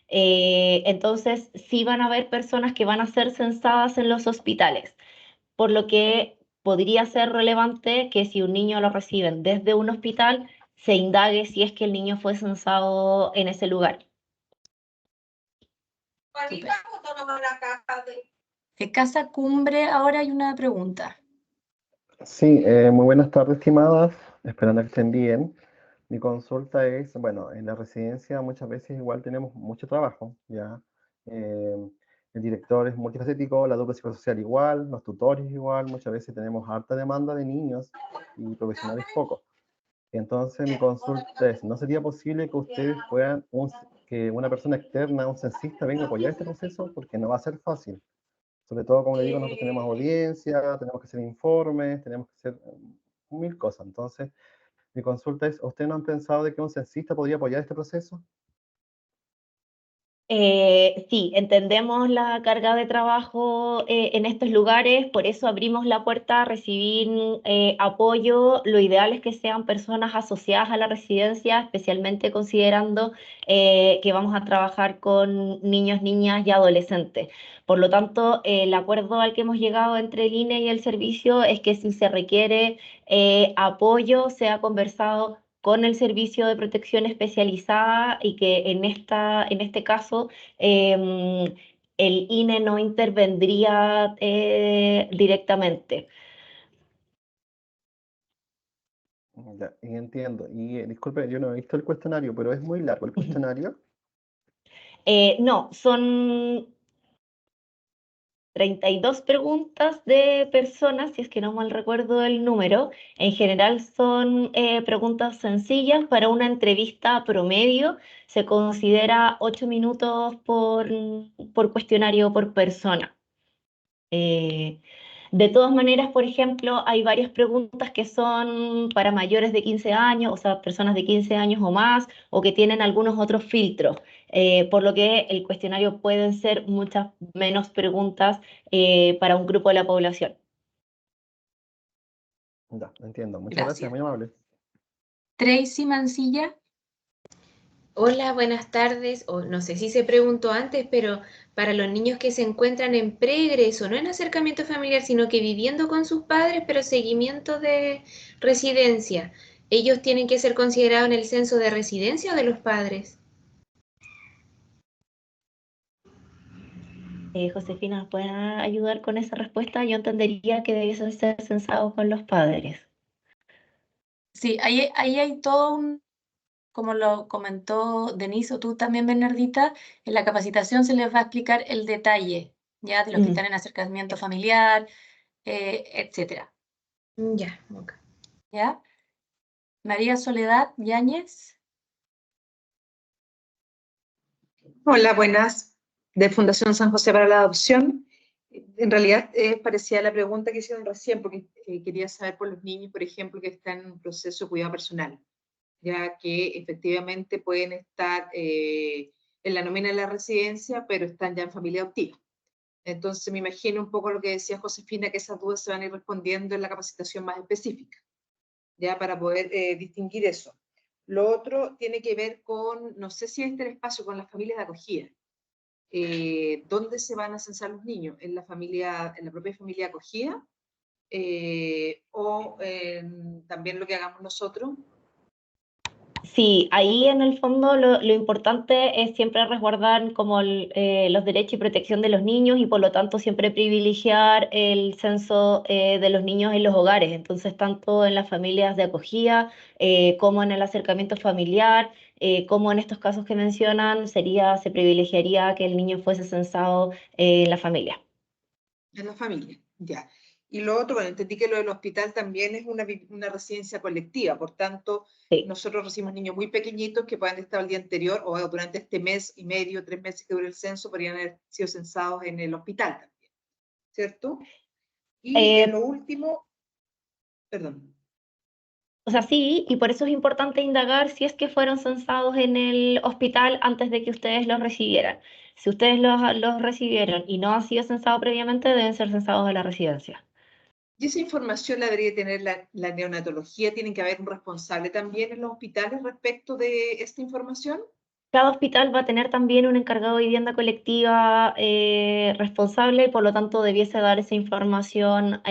Entonces, sí van a haber personas que van a ser censadas en los hospitales, por lo que podría ser relevante que si un niño lo reciben desde un hospital, se indague si es que el niño fue censado en ese lugar. De Casa Cumbre, ahora hay una pregunta. Sí, muy buenas tardes, estimadas. Esperando que estén bien. Mi consulta es, bueno, en la residencia muchas veces igual tenemos mucho trabajo, ¿ya? El director es multifacético, la dupla psicosocial igual, los tutores igual, muchas veces tenemos harta demanda de niños y profesionales poco. Entonces mi consulta es, ¿no sería posible que ustedes puedan, que una persona externa, un censista, venga a apoyar este proceso? Porque no va a ser fácil. Sobre todo, como le digo, nosotros tenemos audiencia, tenemos que hacer informes, tenemos que hacer mil cosas. Entonces, mi consulta es, ¿ustedes no han pensado de que un censista podría apoyar este proceso? Sí, entendemos la carga de trabajo en estos lugares, por eso abrimos la puerta a recibir apoyo. Lo ideal es que sean personas asociadas a la residencia, especialmente considerando que vamos a trabajar con niños, niñas y adolescentes. Por lo tanto, el acuerdo al que hemos llegado entre el INE y el servicio es que si se requiere apoyo, sea conversado con el servicio de protección especializada y que en este caso el INE no intervendría directamente. Ya, y entiendo. Y disculpe, yo no he visto el cuestionario, pero es muy largo el cuestionario. No, son 32 preguntas de personas, si es que no mal recuerdo el número. En general son preguntas sencillas. Para una entrevista promedio se considera 8 minutos por cuestionario por persona. De todas maneras, por ejemplo, hay varias preguntas que son para mayores de 15 años, o sea, personas de 15 años o más, o que tienen algunos otros filtros, por lo que el cuestionario pueden ser muchas menos preguntas para un grupo de la población. Ya, entiendo. Muchas gracias, muy amable. Tracy Mancilla. Hola, buenas tardes. O no sé si se preguntó antes, pero para los niños que se encuentran en preegreso, no en acercamiento familiar, sino que viviendo con sus padres, pero seguimiento de residencia, ¿ellos tienen que ser considerados en el censo de residencia o de los padres? Josefina, ¿nos puede ayudar con esa respuesta? Yo entendería que debiesen ser censados con los padres. Sí, ahí hay todo un, como lo comentó Denise o tú también, Bernardita, en la capacitación se les va a explicar el detalle, ya, de los que están en acercamiento familiar, etcétera. Ya, ok. ¿Ya? María Soledad Yáñez. Hola, buenas. De Fundación San José para la Adopción. En realidad es parecida a la pregunta que hicieron recién, porque quería saber por los niños, por ejemplo, que están en un proceso de cuidado personal, ya que efectivamente pueden estar en la nómina de la residencia, pero están ya en familia adoptiva. Entonces me imagino un poco lo que decía Josefina, que esas dudas se van a ir respondiendo en la capacitación más específica, ya para poder distinguir eso. Lo otro tiene que ver con, no sé si este es el espacio con las familias de acogida. ¿Dónde se van a censar los niños? ¿En la familia, en la propia familia de acogida? ¿O también lo que hagamos nosotros? Sí, ahí en el fondo lo importante es siempre resguardar como los derechos y protección de los niños y por lo tanto siempre privilegiar el censo de los niños en los hogares. Entonces, tanto en las familias de acogida como en el acercamiento familiar, como en estos casos que mencionan, se privilegiaría que el niño fuese censado en la familia. En la familia, ya. Y lo otro, bueno, entendí que lo del hospital también es una residencia colectiva, por tanto, sí. Nosotros recibimos niños muy pequeñitos que puedan estar el día anterior o durante este mes y medio, 3 meses que dure el censo, podrían haber sido censados en el hospital también, ¿cierto? Y lo último, perdón. O sea, sí, y por eso es importante indagar si es que fueron censados en el hospital antes de que ustedes los recibieran. Si ustedes los recibieron y no han sido censados previamente, deben ser censados en la residencia. ¿Y esa información la debería tener la neonatología? ¿Tienen que haber un responsable también en los hospitales respecto de esta información? Cada hospital va a tener también un encargado de vivienda colectiva responsable y por lo tanto debiese dar esa información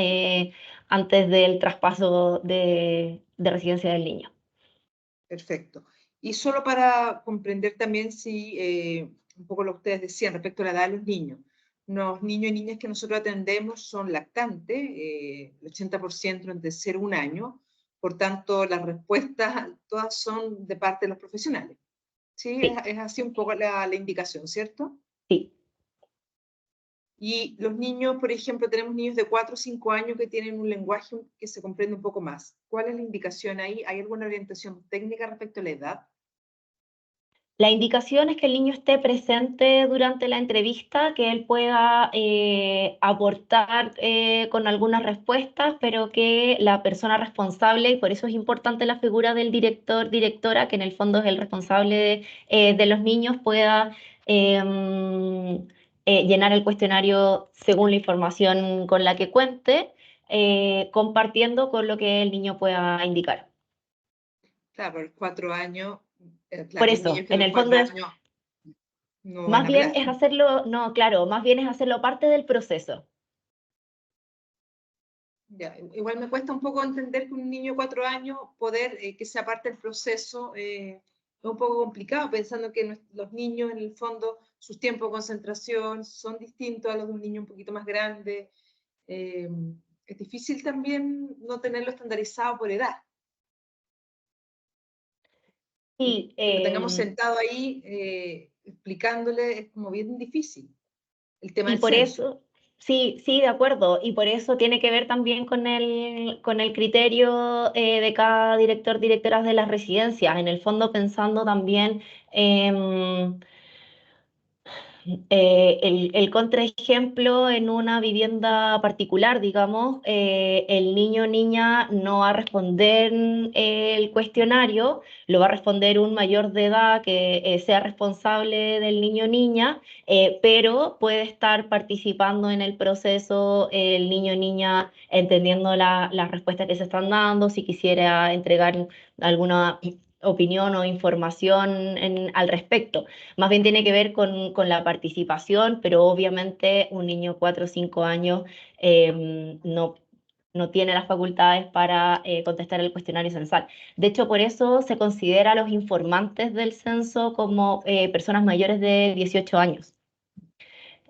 antes del traspaso de residencia del niño. Perfecto. Y solo para comprender también si, un poco lo que ustedes decían respecto a la edad de los niños. Los niños y niñas que nosotros atendemos son lactantes, el 80% entre 0 y 1 año, por tanto las respuestas todas son de parte de los profesionales. ¿Sí? Sí. Es así un poco la indicación, ¿cierto? Sí. Y los niños, por ejemplo, tenemos niños de 4 o 5 años que tienen un lenguaje que se comprende un poco más. ¿Cuál es la indicación ahí? ¿Hay alguna orientación técnica respecto a la edad? La indicación es que el niño esté presente durante la entrevista, que él pueda aportar con algunas respuestas, pero que la persona responsable, y por eso es importante la figura del director, directora, que en el fondo es el responsable de los niños, pueda llenar el cuestionario según la información con la que cuente, compartiendo con lo que el niño pueda indicar. Claro, por 4 años, claro, Por hay eso, niños que a en los el fondo 4 es... años no van Más a bien hablar. es hacerlo, no, claro, más bien es hacerlo parte del proceso. Ya, igual me cuesta un poco entender que un niño de 4 años poder que sea parte del proceso es un poco complicado, pensando que los niños en el fondo, sus tiempos de concentración son distintos a los de un niño un poquito más grande. Es difícil también no tenerlo estandarizado por edad. Sí, que lo tengamos sentado ahí explicándole es como bien difícil el tema y del por censo. eso, sí, sí, de acuerdo, y por eso tiene que ver también con el criterio de cada director, directoras de las residencias, en el fondo pensando también el contraejemplo en una vivienda particular, digamos, el niño o niña no va a responder el cuestionario, lo va a responder un mayor de edad que sea responsable del niño o niña, pero puede estar participando en el proceso el niño o niña entendiendo las respuestas que se están dando, si quisiera entregar alguna opinión o información al respecto. Más bien tiene que ver con la participación, pero obviamente un niño de 4 o 5 años no tiene las facultades para contestar el cuestionario censal. De hecho, por eso se considera a los informantes del censo como personas mayores de 18 años.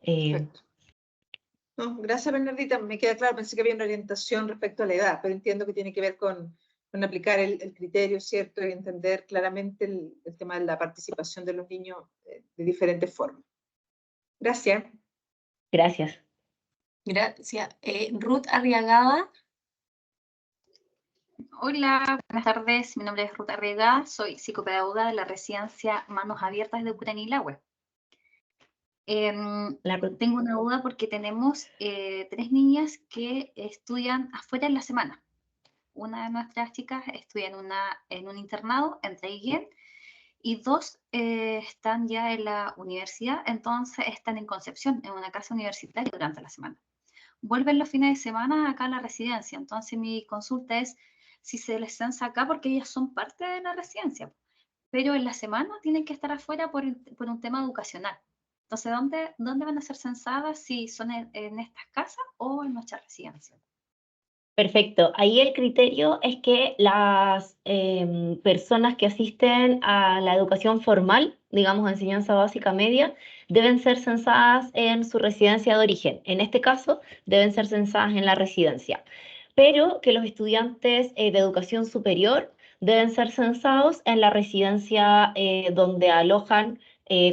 Perfecto. No, gracias, Bernardita. Me queda claro, pensé que había una orientación respecto a la edad, pero entiendo que tiene que ver con aplicar el criterio, ¿cierto? Y entender claramente el tema de la participación de los niños de diferentes formas. Gracias. Gracias. Gracias. Ruth Arriagada. Hola, buenas tardes. Mi nombre es Ruta Rega, soy psicopedagoga de la residencia Manos Abiertas de Puranilahue. Tengo una duda porque tenemos 3 niñas que estudian afuera en la semana. Una de nuestras chicas estudia en un internado en Traiguén y 2 están ya en la universidad, entonces están en Concepción, en una casa universitaria durante la semana. Vuelven los fines de semana acá a la residencia, entonces mi consulta es si se les censa acá porque ellas son parte de la residencia, pero en la semana tienen que estar afuera por un tema educacional. Entonces, ¿dónde van a ser censadas? Si son en estas casas o en nuestra residencia. Perfecto. Ahí el criterio es que las personas que asisten a la educación formal, digamos enseñanza básica media, deben ser censadas en su residencia de origen. En este caso, deben ser censadas en la residencia. Pero que los estudiantes de educación superior deben ser censados en la residencia donde alojan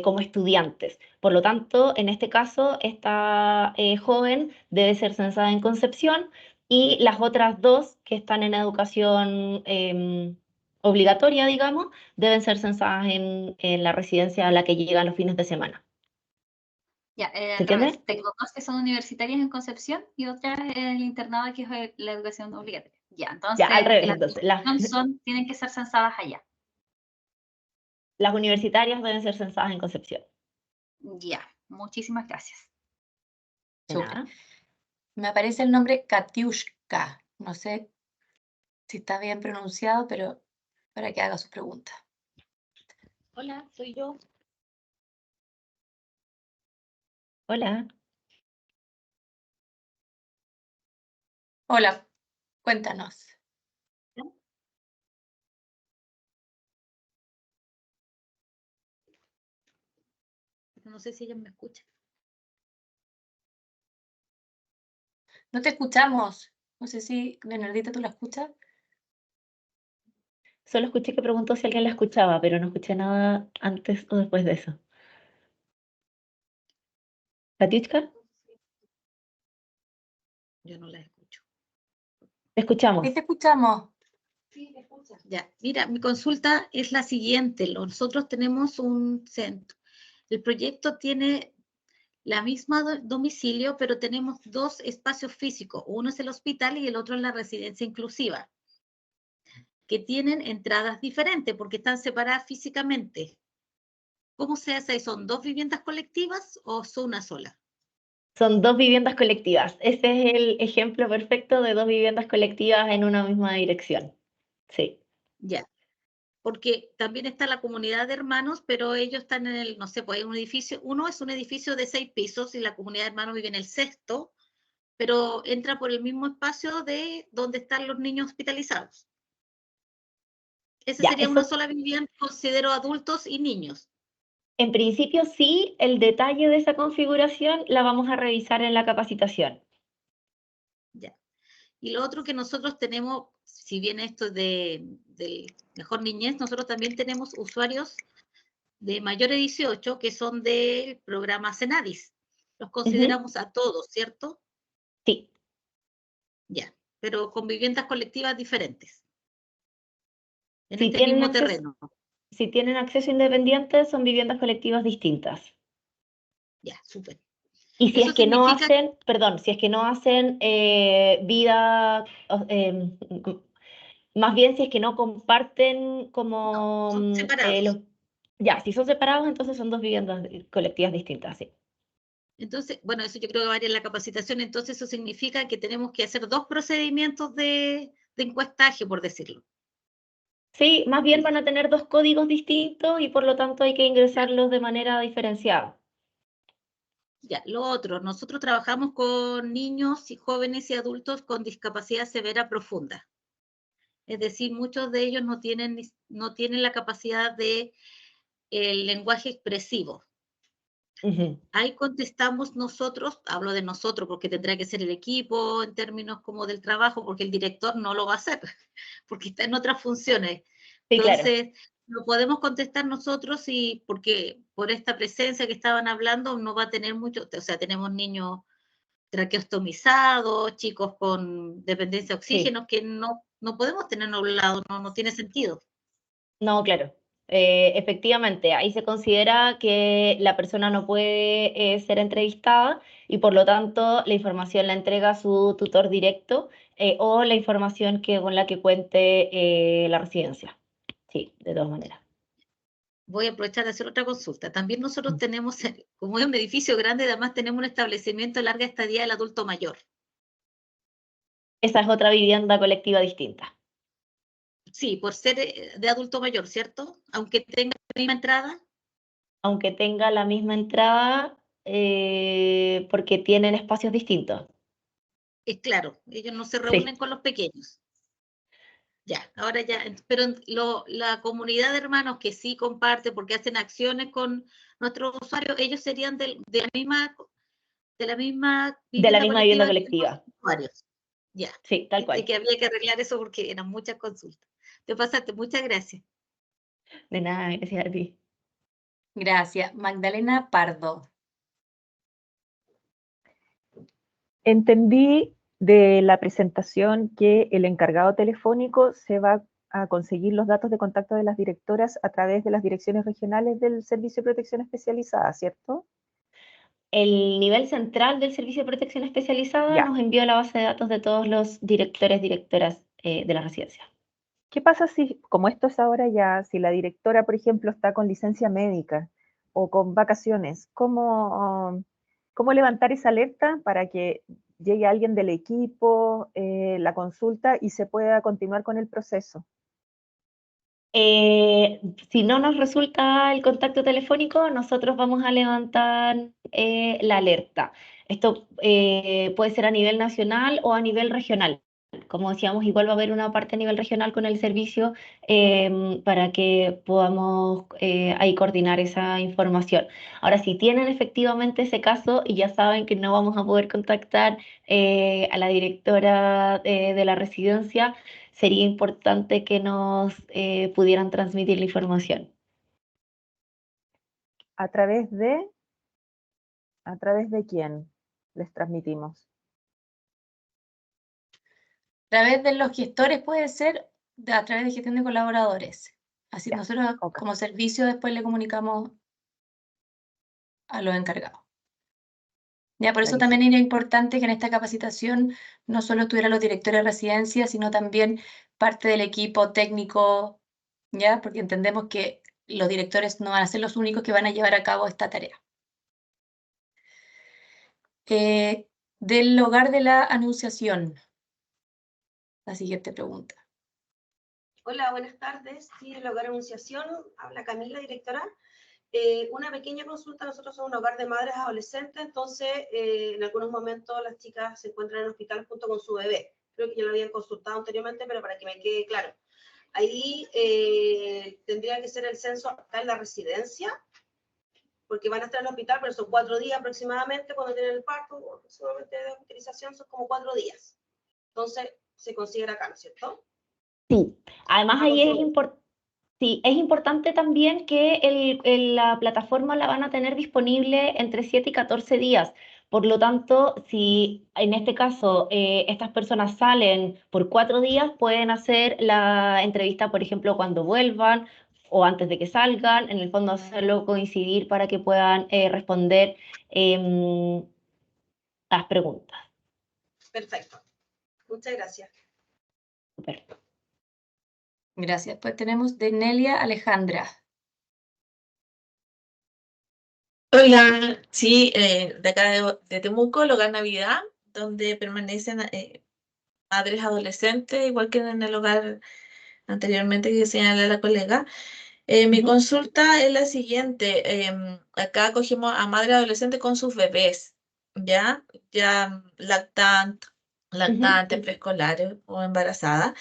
como estudiantes. Por lo tanto, en este caso, esta joven debe ser censada en Concepción, y las otras 2 que están en educación obligatoria, digamos, deben ser censadas en la residencia a la que llegan los fines de semana. Ya, ¿Se al revés. entiende? Tengo 2 que son universitarias en Concepción y otra en el internado que es la educación obligatoria. Ya, entonces, Ya, al revés, las entonces. tienen que ser censadas allá. Las universitarias deben ser censadas en Concepción. Ya, muchísimas gracias. De nada. Me aparece el nombre Katiushka. No sé si está bien pronunciado, pero para que haga su pregunta. Hola, soy yo. Hola. Hola, cuéntanos. No sé si ella me escucha. No te escuchamos. No sé si, Leonardita, ¿tú la escuchas? Solo escuché que preguntó si alguien la escuchaba, pero no escuché nada antes o después de eso. ¿Katiushka? Yo no la escucho. Te escuchamos. Sí, te escuchamos. Sí, te escuchas. Ya, mira, mi consulta es la siguiente. Nosotros tenemos un centro. El proyecto tiene la misma domicilio, pero tenemos 2 espacios físicos. Uno es el hospital y el otro es la residencia inclusiva, que tienen entradas diferentes porque están separadas físicamente. ¿Cómo se hace? ¿Son 2 viviendas colectivas o son una sola? Son 2 viviendas colectivas. Este es el ejemplo perfecto de 2 viviendas colectivas en una misma dirección. Sí. Ya. Porque también está la comunidad de hermanos, pero ellos están en el, no sé, pues hay un edificio, uno es un edificio de 6 pisos y la comunidad de hermanos vive en el 6º, pero entra por el mismo espacio de donde están los niños hospitalizados. Esa Ya, sería eso, una sola vivienda, considero adultos y niños. en principio sí, el detalle de esa configuración la vamos a revisar en la capacitación. Ya. Y lo otro que nosotros tenemos, si bien esto es del Mejor Niñez, nosotros también tenemos usuarios de mayores de 18 que son del programa Cenadis. Los consideramos a todos, ¿cierto? Sí. Ya, pero con viviendas colectivas diferentes. En Si este tienen mismo acceso, terreno. si tienen acceso independiente, son viviendas colectivas distintas. Ya, súper. Y si Eso es que no significa hacen, perdón, si es que no hacen vida, más bien si es que no comparten como son separados. ya, si son separados, entonces son 2 viviendas colectivas distintas, sí. Entonces, bueno, eso yo creo que va a ir en la capacitación, entonces eso significa que tenemos que hacer 2 procedimientos de encuestaje, por decirlo. Sí, más bien van a tener 2 códigos distintos y por lo tanto hay que ingresarlos de manera diferenciada. Ya, lo otro, nosotros trabajamos con niños y jóvenes y adultos con discapacidad severa profunda. Es decir, muchos de ellos no tienen la capacidad de el lenguaje expresivo. Ahí contestamos nosotros, hablo de nosotros porque tendrá que ser el equipo en términos como del trabajo, porque el director no lo va a hacer, porque está en otras funciones. Sí, Entonces, claro. lo podemos contestar nosotros y porque por esta presencia que estaban hablando no va a tener mucho, o sea, tenemos niños traqueostomizados, chicos con dependencia de oxígeno, que no No podemos tenerlo a un lado, no tiene sentido. No, claro. Efectivamente, ahí se considera que la persona no puede ser entrevistada y por lo tanto la información la entrega su tutor directo o la información con la que cuente la residencia. Sí, de todas maneras. Voy a aprovechar de hacer otra consulta. También nosotros tenemos, como es un edificio grande, además tenemos un establecimiento de larga estadía del adulto mayor. Esa es otra vivienda colectiva distinta. Sí, por ser de adulto mayor, ¿cierto? Aunque tenga la misma entrada. Aunque tenga la misma entrada, porque tienen espacios distintos. Es claro, ellos no se reúnen con los pequeños. Ya, ahora ya, pero la comunidad de hermanos que sí comparte porque hacen acciones con nuestros usuarios, ellos serían de la misma vivienda colectiva. Usuarios. Ya. Sí, tal cual. Y que había que arreglar eso porque eran muchas consultas. Te pasaste, muchas gracias. De nada, gracias a ti. Gracias. Magdalena Pardo. Entendí de la presentación que el encargado telefónico se va a conseguir los datos de contacto de las directoras a través de las direcciones regionales del Servicio de Protección Especializada, ¿cierto? El nivel central del Servicio de Protección Especializada nos envió la base de datos de todos los directores, directoras de la residencia. ¿Qué pasa si, como esto es ahora ya, si la directora, por ejemplo, está con licencia médica o con vacaciones? ¿Cómo levantar esa alerta para que llegue alguien del equipo, la consulta y se pueda continuar con el proceso? Si no nos resulta el contacto telefónico, nosotros vamos a levantar la alerta. Esto puede ser a nivel nacional o a nivel regional. Como decíamos, igual va a haber una parte a nivel regional con el servicio para que podamos ahí coordinar esa información. Ahora, si tienen efectivamente ese caso y ya saben que no vamos a poder contactar a la directora de la residencia, sería importante que nos pudieran transmitir la información. ¿A través de quién les transmitimos? A través de los gestores puede ser, a través de gestión de colaboradores. Así nosotros como servicio después le comunicamos a los encargados. Ya, por eso también era importante que en esta capacitación no solo estuvieran los directores de residencia, sino también parte del equipo técnico, ¿ya? Porque entendemos que los directores no van a ser los únicos que van a llevar a cabo esta tarea. Del hogar de la Anunciación. La siguiente pregunta. Hola, buenas tardes. Sí, del hogar Anunciación, habla Camila, directora. Una pequeña consulta, nosotros somos un hogar de madres adolescentes, entonces en algunos momentos las chicas se encuentran en el hospital junto con su bebé. Creo que ya lo habían consultado anteriormente, pero para que me quede claro. Ahí tendría que ser el censo acá en la residencia, porque van a estar en el hospital, pero son 4 días aproximadamente cuando tienen el parto, aproximadamente de hospitalización son como 4 días. Entonces se considera acá, ¿no es cierto? Sí, además ahí es importante también que la plataforma la van a tener disponible entre 7 y 14 días. Por lo tanto, si en este caso estas personas salen por 4 días, pueden hacer la entrevista, por ejemplo, cuando vuelvan o antes de que salgan, en el fondo hacerlo coincidir para que puedan responder las preguntas. Perfecto. Muchas gracias. Perfecto. Gracias. Pues tenemos de Nelia Alejandra. Hola, sí, de acá de Temuco, el Hogar Navidad, donde permanecen madres adolescentes, igual que en el hogar anteriormente que señaló la colega. Mi consulta es la siguiente. Acá acogemos a madres adolescentes con sus bebés, ya lactantes, preescolares o embarazadas.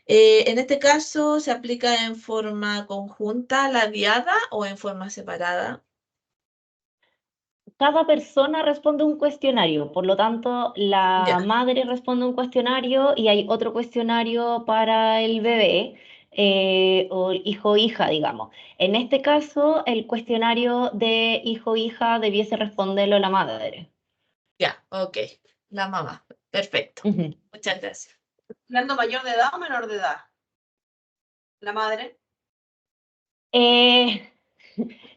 En este caso, ¿se aplica en forma conjunta la diada o en forma separada? Cada persona responde un cuestionario, por lo tanto, la madre responde un cuestionario y hay otro cuestionario para el bebé o el hijo o hija, digamos. En este caso, el cuestionario de hijo o hija debiese responderlo la madre. Ya, ok, la mamá. Perfecto. Muchas gracias. ¿Siendo mayor de edad o menor de edad? ¿La madre?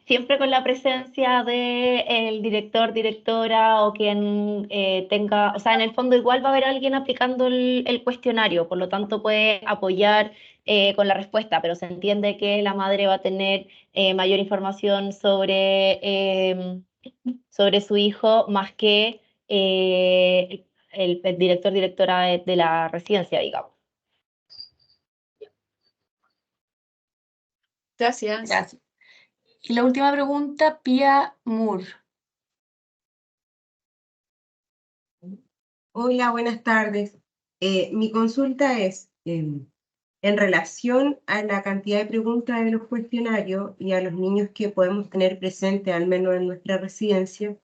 Siempre con la presencia del director, directora o quien tenga, o sea, en el fondo igual va a haber alguien aplicando el cuestionario, por lo tanto puede apoyar con la respuesta, pero se entiende que la madre va a tener mayor información sobre su hijo más que el director, directora de la residencia, digamos. Gracias. Gracias. Y la última pregunta, Pia Moore. Hola, buenas tardes. Mi consulta es, en relación a la cantidad de preguntas de los cuestionarios y a los niños que podemos tener presentes, al menos en nuestra residencia,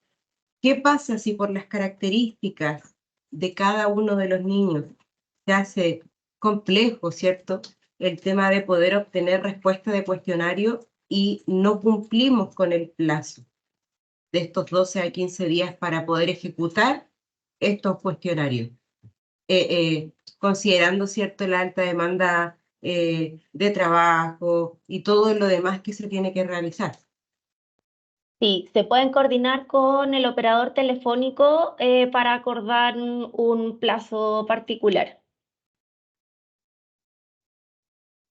¿qué pasa si por las características de cada uno de los niños se hace complejo, ¿cierto?, el tema de poder obtener respuesta de cuestionario y no cumplimos con el plazo de estos 12 a 15 días para poder ejecutar estos cuestionarios, considerando, ¿cierto?, la alta demanda de trabajo y todo lo demás que se tiene que realizar? Sí, se pueden coordinar con el operador telefónico para acordar un plazo particular.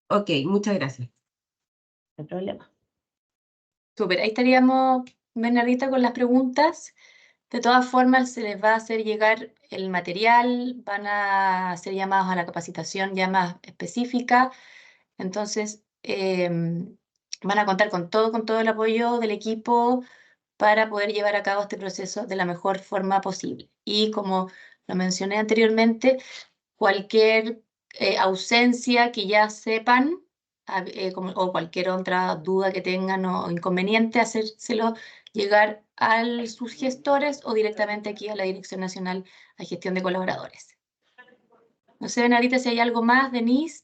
Ok, muchas gracias. No hay problema. Súper, ahí estaríamos, Bernardita, con las preguntas. De todas formas, se les va a hacer llegar el material, van a ser llamados a la capacitación ya más específica. Entonces, van a contar con todo el apoyo del equipo para poder llevar a cabo este proceso de la mejor forma posible. Y como lo mencioné anteriormente, cualquier ausencia que ya sepan, o cualquier otra duda que tengan o inconveniente, hacérselo llegar a sus gestores o directamente aquí a la Dirección Nacional de Gestión de Colaboradores. No sé, Bernardita, si hay algo más, Denise.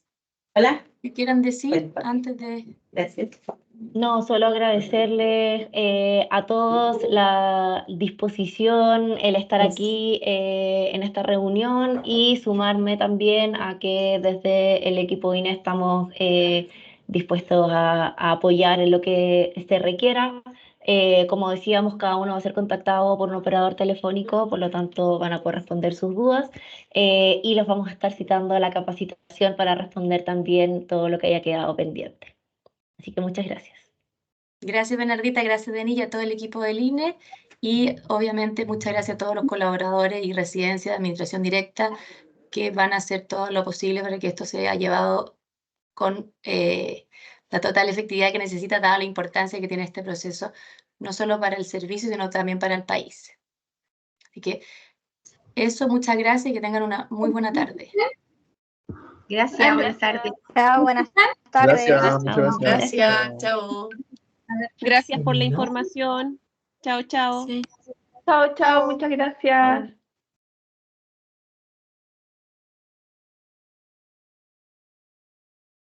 Hola. ¿Qué quieran decir antes de...? Gracias. No, solo agradecerles a todos la disposición, el estar aquí en esta reunión y sumarme también a que desde el equipo INE estamos dispuestos a apoyar en lo que se requiera. Como decíamos, cada uno va a ser contactado por un operador telefónico, por lo tanto van a poder responder sus dudas y los vamos a estar citando a la capacitación para responder también todo lo que haya quedado pendiente. Así que muchas gracias. Gracias, Bernardita, gracias, Denis, y a todo el equipo del INE. Y obviamente muchas gracias a todos los colaboradores y residencias de administración directa que van a hacer todo lo posible para que esto se haya llevado con la total efectividad que necesita, dada la importancia que tiene este proceso, no solo para el servicio, sino también para el país. Así que eso, muchas gracias y que tengan una muy buena tarde. Gracias, buenas tardes. Chao, buenas tardes. Gracias, muchas gracias. Gracias, chao. Gracias por la información. Chao, chao. Chao, chao, muchas gracias.